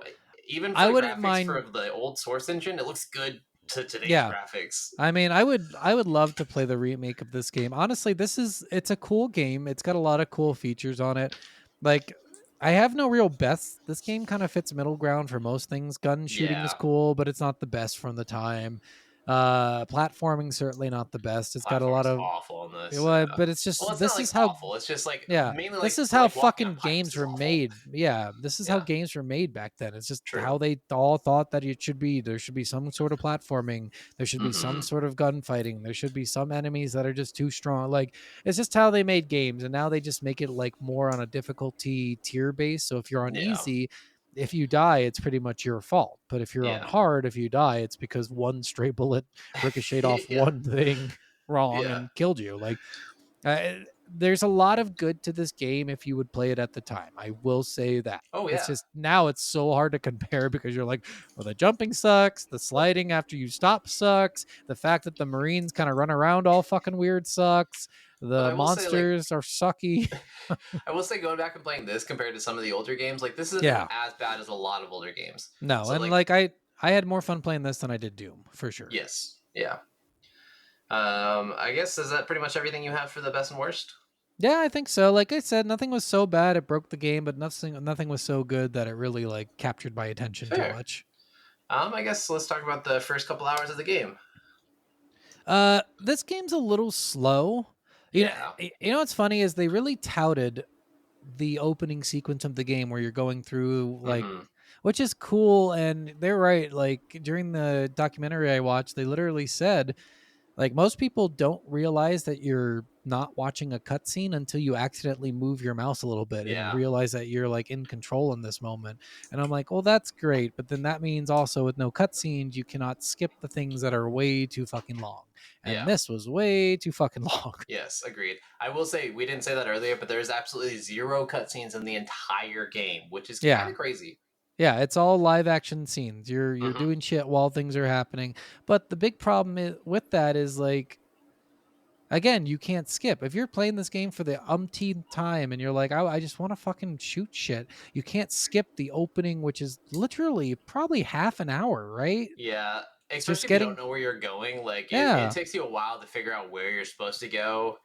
even for I the wouldn't graphics for mind. the old source engine, it looks good to today's Yeah. graphics. I mean, I would love to play the remake of this game. Honestly, it's a cool game. It's got a lot of cool features on it. Like I have no real best. This game kind of fits middle ground for most things. Gun shooting is Yeah, cool, but it's not the best from the time. Platforming certainly not the best. It's got a lot platforming's of awful in this. well, Yeah. but it's Well, just it's not this like is how awful. It's just like yeah, mainly this like is how walking on fucking pipes games is were awful. made. Yeah, this is how Yeah, games were made back then. It's just true. how they all thought that it should be. There should be some sort of platforming. There should be some Hmm. sort of gunfighting. There should be some enemies that are just too strong. Like it's just how they made games, and now they just make it like more on a difficulty tier base. So if you're on Yeah, easy, if you die, it's pretty much your fault. But if you're on yeah, hard, if you die, it's because one stray bullet ricocheted off yeah, one thing wrong yeah. and killed you. Like uh, there's a lot of good to this game if you would play it at the time. I will say that. Oh It's yeah. just now it's so hard to compare because you're like, well, the jumping sucks, the sliding after you stop sucks, the fact that the Marines kind of run around all fucking weird sucks, But the I will say, like, monsters are sucky. I will say, going back and playing this compared to some of the older games, like this isn't Yeah, as bad as a lot of older games. no, So and like, like I had more fun playing this than I did Doom for sure. yes, yeah. I guess is that pretty much everything you have for the best and worst? Yeah, I think so. Like I said, nothing was so bad it broke the game, but nothing was so good that it really like captured my attention too Fair. much. I guess let's talk about the first couple hours of the game. This game's a little slow. You know, Yeah. you know what's funny is they really touted the opening sequence of the game where you're going through like, Hmm. which is cool, and they're right. Like during the documentary I watched, they literally said like most people don't realize that you're not watching a cutscene until you accidentally move your mouse a little bit and Yeah. realize that you're like in control in this moment. And I'm like, well, that's great, but then that means also with no cutscenes, you cannot skip the things that are way too fucking long. And Yeah. this was way too fucking long. Yes, agreed. I will say we didn't say that earlier, but there's absolutely zero cutscenes in the entire game, which is kind Yeah. of crazy. Yeah, it's all live action scenes. You're Hmm. doing shit while things are happening. But the big problem with that is like again, you can't skip. If you're playing this game for the umpteenth time and you're like, I just want to fucking shoot shit, you can't skip the opening, which is literally probably half an hour, right? Yeah, It's just especially if you don't getting, know where you're going. Like it yeah, takes you a while to figure out where you're supposed to go.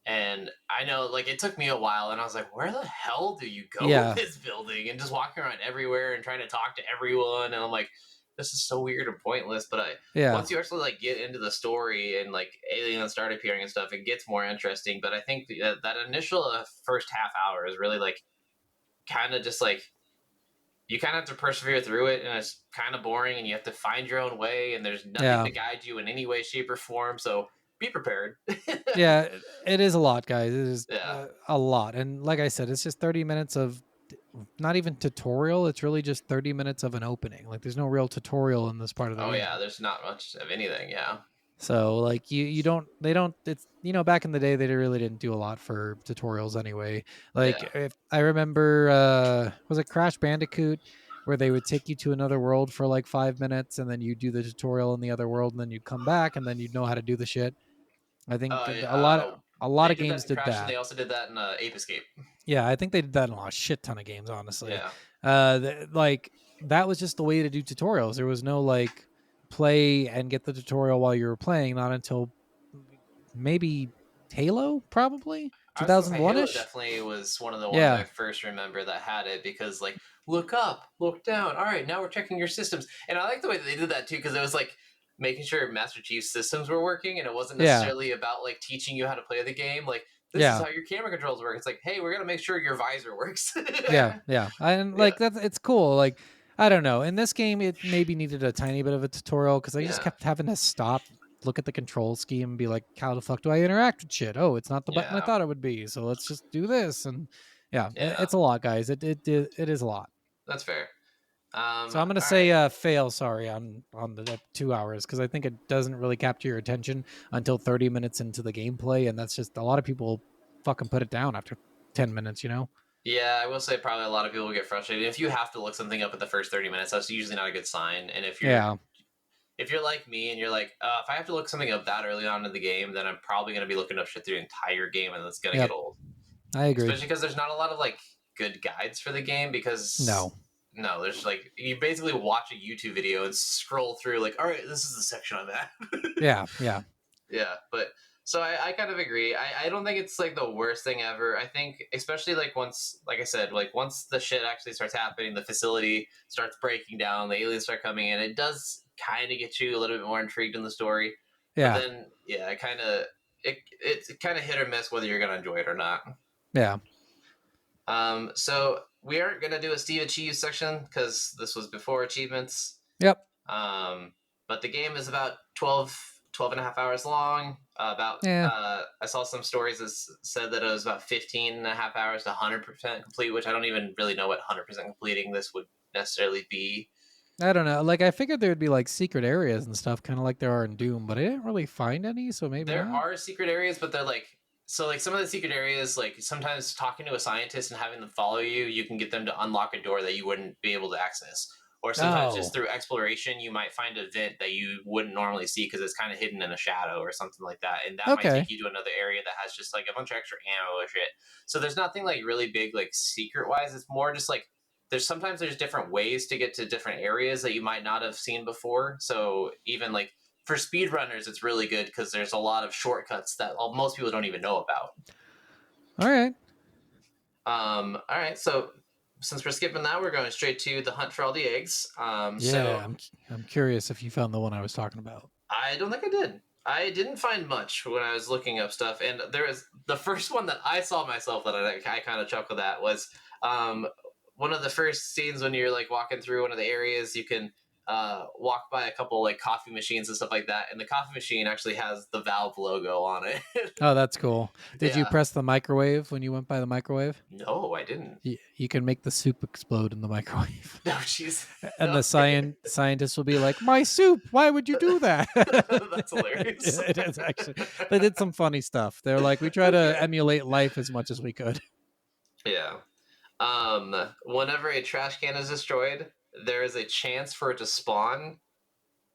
And I know, like, it took me a while, and I was like, "Where the hell do you go with yeah, this building?" And just walking around everywhere and trying to talk to everyone, and I'm like, "This is so weird and pointless." But yeah, once you actually like get into the story and like aliens start appearing and stuff, it gets more interesting. But I think that initial first half hour is really like kind of just like you kind of have to persevere through it, and it's kind of boring, and you have to find your own way, and there's nothing yeah, to guide you in any way, shape, or form. So be prepared. yeah. It is a lot, guys. It is Yeah. a lot. And like I said, it's just 30 minutes of not even tutorial. It's really just 30 minutes of an opening. Like there's no real tutorial in this part of the Oh yeah, game. there's not much of anything. Yeah. So like you don't they don't it's back in the day they really didn't do a lot for tutorials anyway. Like Yeah. if I remember was it Crash Bandicoot where they would take you to another world for like 5 minutes and then you do the tutorial in the other world and then you'd come back and then you'd know how to do the shit. I think Yeah, a lot they of did that games in did Crash, and that. they also did that in Ape Escape. Yeah, I think they did that in a shit ton of games, honestly. Yeah. Like that was just the way to do tutorials. There was no like play and get the tutorial while you were playing. Not until maybe Halo, probably I was gonna say 2001 Halo ish. definitely was one of the ones I Yeah, first remember that had it because like look up, look down. All right, now we're checking your systems, and I like the way that they did that too because it was like making sure Master Chief's systems were working, and it wasn't yeah, necessarily about like teaching you how to play the game. Like this is yeah. how your camera controls work. It's like, hey, we're gonna make sure your visor works. Yeah, yeah. And Yeah, like that's it's cool. Like I don't know. In this game it maybe needed a tiny bit of a tutorial because I just yeah, kept having to stop, look at the control scheme and be like, how the fuck do I interact with shit? Oh, it's not the button I yeah, thought it would be. So let's just do this. And yeah, yeah. it's a lot, guys. It is a lot. That's fair. So I'm gonna All say right. fail, sorry, on the 2 hours because I think it doesn't really capture your attention until 30 minutes into the gameplay, and that's just a lot of people fucking put it down after 10 minutes, you know? Yeah, I will say probably a lot of people get frustrated if you have to look something up in the first 30 minutes. That's usually not a good sign. And Yeah. if you're like me and you're like, if I have to look something up that early on in the game, then I'm probably going to be looking up shit through the entire game, and that's going to get Yep. old. I agree. Especially because there's not a lot of like good guides for the game. Because No. no, there's like you basically watch a YouTube video and scroll through like, all right, this is the section I'm at. Yeah, yeah. Yeah, but so I kind of agree. I don't think it's like the worst thing ever. I think especially like once, like I said, like once the shit actually starts happening, the facility starts breaking down, the aliens start coming in, it does kind of get you a little bit more intrigued in the story. But Yeah. then yeah, it's kind of hit or miss whether you're gonna enjoy it or not. Yeah. So we aren't gonna do a Steve Achieves section because this was before achievements. Yep. But the game is about 12 and a half hours long. Yeah. I saw some stories that said that it was about 15 and a half hours to 100% complete, which I don't even really know what 100% completing this would necessarily be. I don't know. Like I figured there would be like secret areas and stuff, kind of like there are in Doom, but I didn't really find any, so maybe There not. are secret areas, but they're like so like some of the secret areas, like sometimes talking to a scientist and having them follow you, you can get them to unlock a door that you wouldn't be able to access. Or sometimes Oh. just through exploration, you might find a vent that you wouldn't normally see because it's kind of hidden in a shadow or something like that, and that might Okay. take you to another area that has just like a bunch of extra ammo or shit. So there's nothing like really big like secret wise. It's more just like there's different ways to get to different areas that you might not have seen before. So even like for speedrunners, it's really good because there's a lot of shortcuts that most people don't even know about. All right. All right, so since we're skipping that, we're going straight to the hunt for all the eggs. So Yeah, I'm curious if you found the one I was talking about. I don't think I did. I didn't find much when I was looking up stuff, and there was the first one that I saw myself that I kind of chuckled at was one of the first scenes when you're like walking through one of the areas. You can walk by a couple like coffee machines and stuff like that, and the coffee machine actually has the Valve logo on it. Oh, that's cool. Did you Yeah. press the microwave when you went by the microwave? No, I didn't. You can make the soup explode in the microwave. No, jeez. And the Okay. scientists will be like, "My soup! Why would you do that?" That's hilarious. It is actually. They did some funny stuff. They're like, we try to Okay. emulate life as much as we could. Yeah. Whenever a trash can is destroyed, there is a chance for it to spawn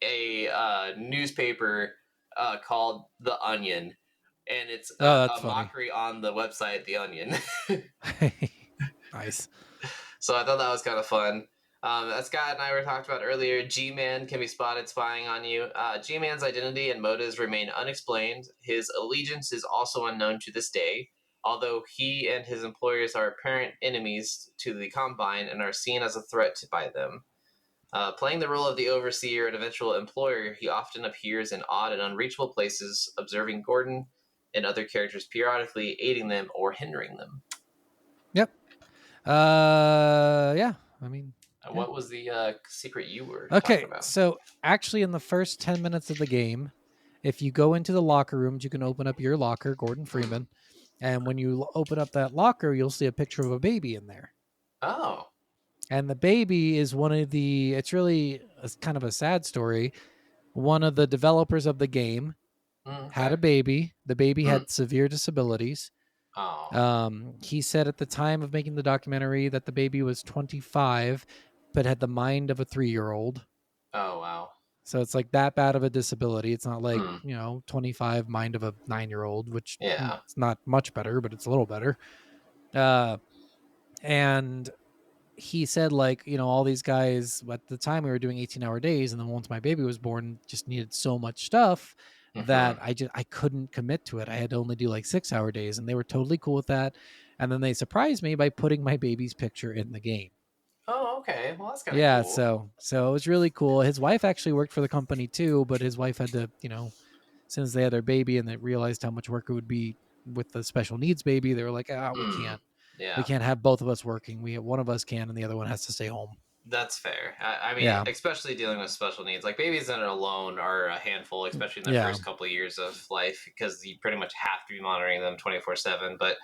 a newspaper called The Onion, and it's Oh, that's a funny. mockery on the website The Onion. Nice. So I thought that was kind of fun. As Scott and I were talked about earlier, G-Man can be spotted spying on you. G-Man's identity and motives remain unexplained. His allegiance is also unknown to this day, although he and his employers are apparent enemies to the Combine and are seen as a threat by them. Playing the role of the overseer and eventual employer, he often appears in odd and unreachable places, observing Gordon and other characters periodically, aiding them or hindering them. Yep. Yeah. I mean, yeah. What was the secret you were talking Okay. about? So actually, in the first 10 minutes of the game, if you go into the locker rooms, you can open up your locker, Gordon Freeman, and when you open up that locker, you'll see a picture of a baby in there. Oh. And the baby is one of the. It's really kind of a sad story. One of the developers of the game had Okay. a baby. The baby had severe disabilities. Oh. He said at the time of making the documentary that the baby was 25, but had the mind of a 3-year-old. Oh, wow. So it's like that bad of a disability. It's not like, Hmm. 25 mind of a 9-year-old, which Yeah. it's not much better, but it's a little better. And he said, like, all these guys at the time we were doing 18-hour days, and then once my baby was born, just needed so much stuff that I couldn't commit to it. I had to only do like 6-hour days, and they were totally cool with that. And then they surprised me by putting my baby's picture in the game. Oh, okay. Well, that's kind of Yeah, cool. so it was really cool. His wife actually worked for the company too, but his wife had to, since they had their baby and they realized how much work it would be with the special needs baby, they were like, we can't. Yeah. We can't have both of us working. One of us can, and the other one has to stay home. That's fair. I mean, Yeah. especially dealing with special needs, like babies that are alone are a handful, especially in their first couple of years of life, because you pretty much have to be monitoring them 24/7. But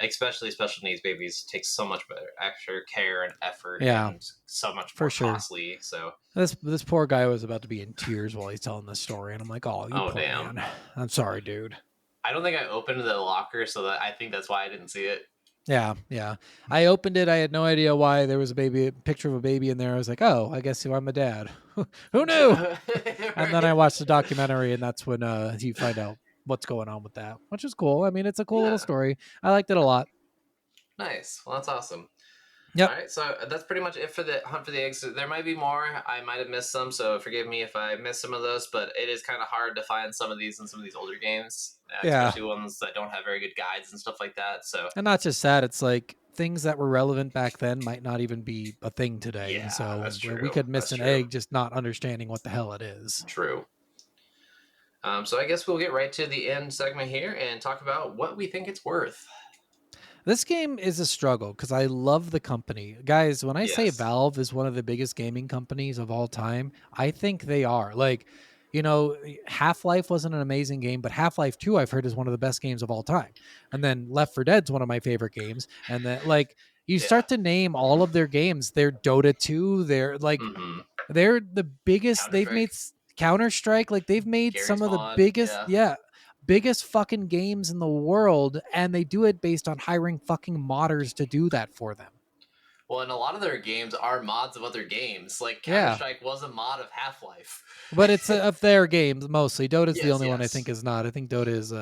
especially special needs babies take so much extra care and effort, and so much more costly. So this poor guy was about to be in tears while he's telling this story, and I'm like, oh, you poor damn. man. I'm sorry, dude. I don't think I opened the locker, so that I think that's why I didn't see it. Yeah. I opened it. I had no idea why there was a picture of a baby in there. I was like, oh, I guess I'm a dad. Who knew? And then I watched the documentary, and that's when you find out what's going on with that, which is cool. I mean, it's a cool little story. I liked it a lot. Nice. Well, that's awesome. Yep. All right, so that's pretty much it for the hunt for the eggs. There might be more. I might have missed some, so forgive me if I missed some of those. But it is kind of hard to find some of these in some of these older games, especially ones that don't have very good guides and stuff like that. So, and not just that, it's like things that were relevant back then might not even be a thing today. Yeah, so that's true. We could miss an egg just not understanding what the hell it is. True. So I guess we'll get right to the end segment here and talk about what we think it's worth. This game is a struggle because I love the company. Guys, when I say Valve is one of the biggest gaming companies of all time, I think they are. Like, Half-Life wasn't an amazing game, but Half-Life 2 I've heard is one of the best games of all time. And then Left 4 Dead's one of my favorite games. And then you start to name all of their games. They're Dota 2, they're like they're the biggest. They've made Counter-Strike, like they've made Gary's some of the Mod, biggest fucking games in the world, and they do it based on hiring fucking modders to do that for them. Well, and a lot of their games are mods of other games. Like Counter-Strike was a mod of Half-Life. But it's of their games mostly. Dota's the only one I think is not. I think Dota is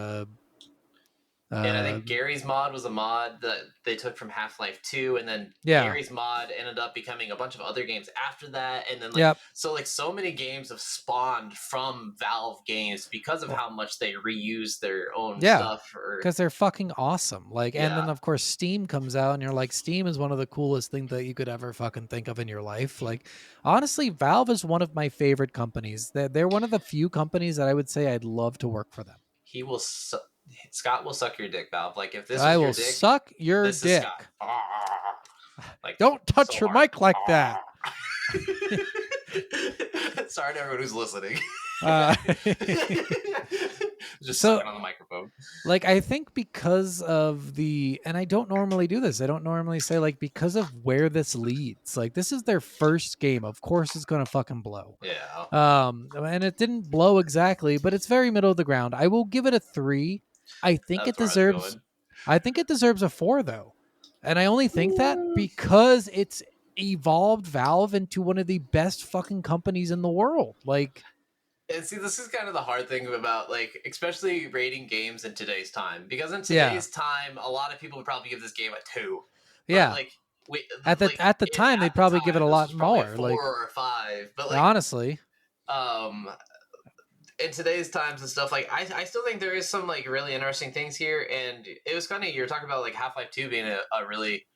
and I think Gary's mod was a mod that they took from Half-Life 2, and then Gary's mod ended up becoming a bunch of other games after that, and then so many games have spawned from Valve games because of how much they reuse their own stuff. Because they're fucking awesome. And then of course Steam comes out, and you're like, Steam is one of the coolest things that you could ever fucking think of in your life. Like, honestly, Valve is one of my favorite companies. They're one of the few companies that I would say I'd love to work for them. Scott will suck your dick, Valve. Like, if this I was will your dick, suck your this dick. Is Scott. Like, don't touch your mic like that. Sorry to everyone who's listening. Just sucking on the microphone. Like, I think because of and I don't normally do this. I don't normally say, like, because of where this leads. Like, this is their first game. Of course it's going to fucking blow. Yeah. And it didn't blow exactly, but it's very middle of the ground. I will give it a 3. I think it deserves a 4, though. And I only think that because it's evolved Valve into one of the best fucking companies in the world. Like, and see, this is kind of the hard thing about, like, especially rating games in today's time, because in today's time, a lot of people would probably give this game a 2. But, at the time, they'd probably give it a lot more, a 4 or a 5. But honestly, in today's times and stuff, like, I still think there is some, like, really interesting things here. And it was funny, you were talking about, like, Half-Life 2 being a really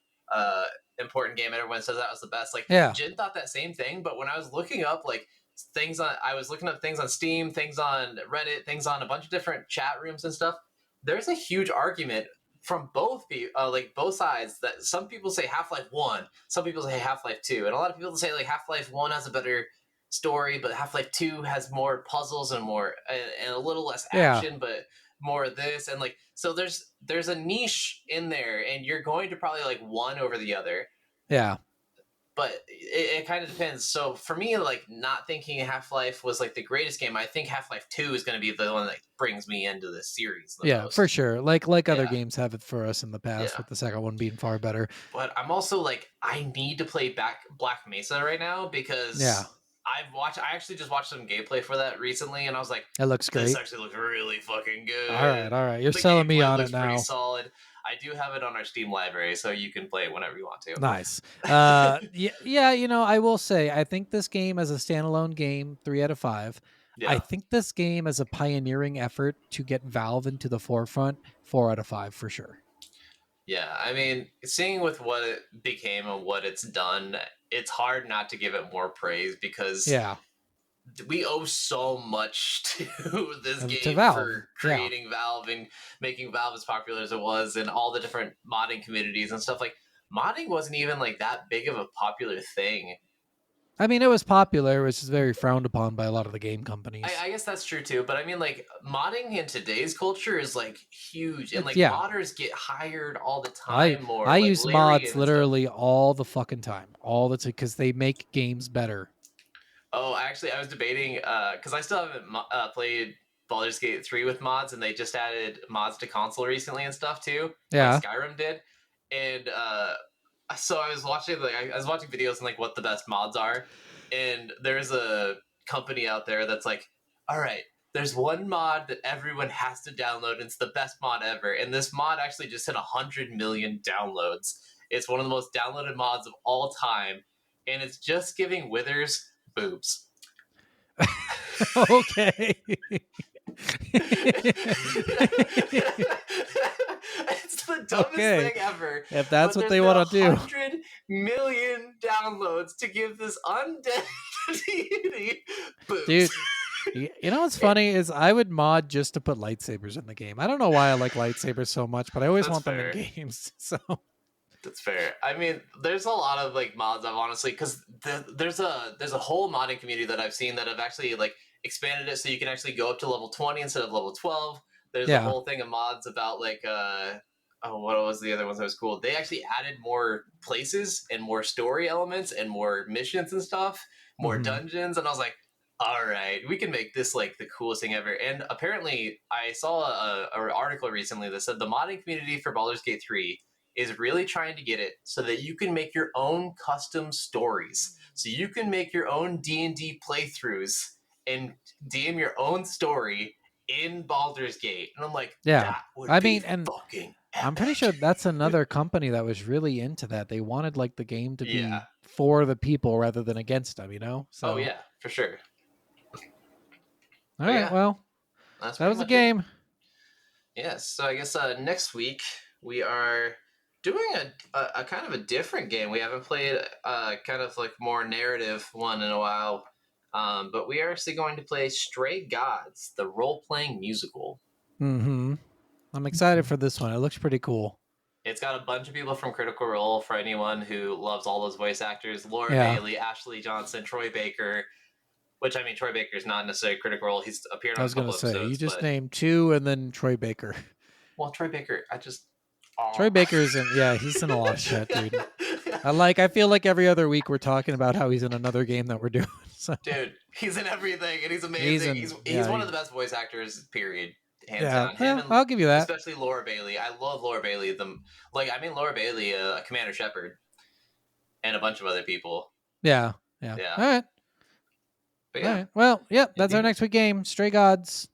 important game. Everyone says that was the best. Like, Jin thought that same thing, but when I was looking up, like, I was looking up things on Steam, things on Reddit, things on a bunch of different chat rooms and stuff. There's a huge argument from both sides, that some people say Half-Life 1, some people say Half-Life 2, and a lot of people say, like, Half-Life 1 has a better story, but Half-Life 2 has more puzzles and more and a little less action, but more of this. And, like, so there's a niche in there, and you're going to probably like one over the other. But it kind of depends. So for me, like, not thinking Half-Life was, like, the greatest game, I think Half-Life 2 is going to be the one that brings me into this series the most. For sure. Like other games have it for us in the past, with the second one being far better. But I'm also, like, I need to play Black Mesa right now, because I actually just watched some gameplay for that recently, and I was like, it looks great. This actually looks really fucking good. All right. You're selling me on it now. Pretty solid. I do have it on our Steam library, so you can play it whenever you want to. Nice. Yeah, I will say, I think this game as a standalone game, 3 out of 5. Yeah. I think this game as a pioneering effort to get Valve into the forefront, 4 out of 5 for sure. Yeah, I mean, seeing with what it became and what it's done, it's hard not to give it more praise because Yeah. we owe so much to this To game Valve, for creating Valve and making Valve as popular as it was, and all the different modding communities and stuff. Like, modding wasn't even like that big of a popular thing. I mean, it was popular, which is very frowned upon by a lot of the game companies. I guess that's true too, but I mean, like, modding in today's culture is like huge, and like Yeah. modders get hired all the time. More, I like use Larry mods and literally all the fucking time, all the time, because they make games better. Oh, actually, I was debating because I still haven't played Baldur's Gate 3 with mods, and they just added mods to console recently and stuff too. Yeah. Like Skyrim did, and so I was watching I was watching videos on like what the best mods are, and there's a company out there that's like, all right, there's one mod that everyone has to download, and it's the best mod ever, and this mod actually just hit 100 million downloads. It's one of the most downloaded mods of all time, and it's just giving Withers boobs. Okay. It's the dumbest thing ever. If that's what they want to do. 100 million downloads to give this undead deity boobs. Dude, you know what's funny is I would mod just to put lightsabers in the game. I don't know why I like lightsabers so much, but I always want them in games. So that's fair. I mean, there's a lot of like mods I've honestly, because there's a whole modding community that I've seen that have actually like expanded it so you can actually go up to level 20 instead of level 12. There's a whole thing of mods about like what was the other ones that was cool? They actually added more places and more story elements and more missions and stuff, more dungeons, and I was like, all right, we can make this like the coolest thing ever. And apparently, I saw an article recently that said the modding community for Baldur's Gate 3 is really trying to get it so that you can make your own custom stories. So you can make your own D&D playthroughs and DM your own story in Baldur's Gate. And I'm like, that would be fucking epic. I'm pretty sure that's another company that was really into that. They wanted like the game to be for the people rather than against them, you know? So, oh yeah, for sure. All right, well, that was a game. Yes, so I guess next week we are doing a kind of a different game. We haven't played kind of like more narrative one in a while, but we are actually going to play Stray Gods, the role-playing musical. I'm excited for this one. It looks pretty cool. It's got a bunch of people from Critical Role for anyone who loves all those voice actors. Laura Bailey, Ashley Johnson, Troy Baker. Which, I mean, Troy Baker's not necessarily a Critical Role. He's appeared on a couple episodes. I was going to say, you just named two and then Troy Baker. Well, Troy Baker, Troy Baker's in, he's in a lot of shit, dude. I feel like every other week we're talking about how he's in another game that we're doing. So. Dude, he's in everything, and he's amazing. He's one of the best voice actors, period. Hands down. Yeah, I'll give you that. Especially Laura Bailey. I love Laura Bailey. Laura Bailey, Commander Shepard, and a bunch of other people. Yeah. All right. But all right. Well, that's our next week game. Stray Gods.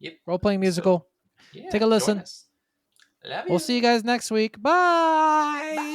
Yep. Role-playing musical. So, take a listen. Love you. We'll see you guys next week. Bye.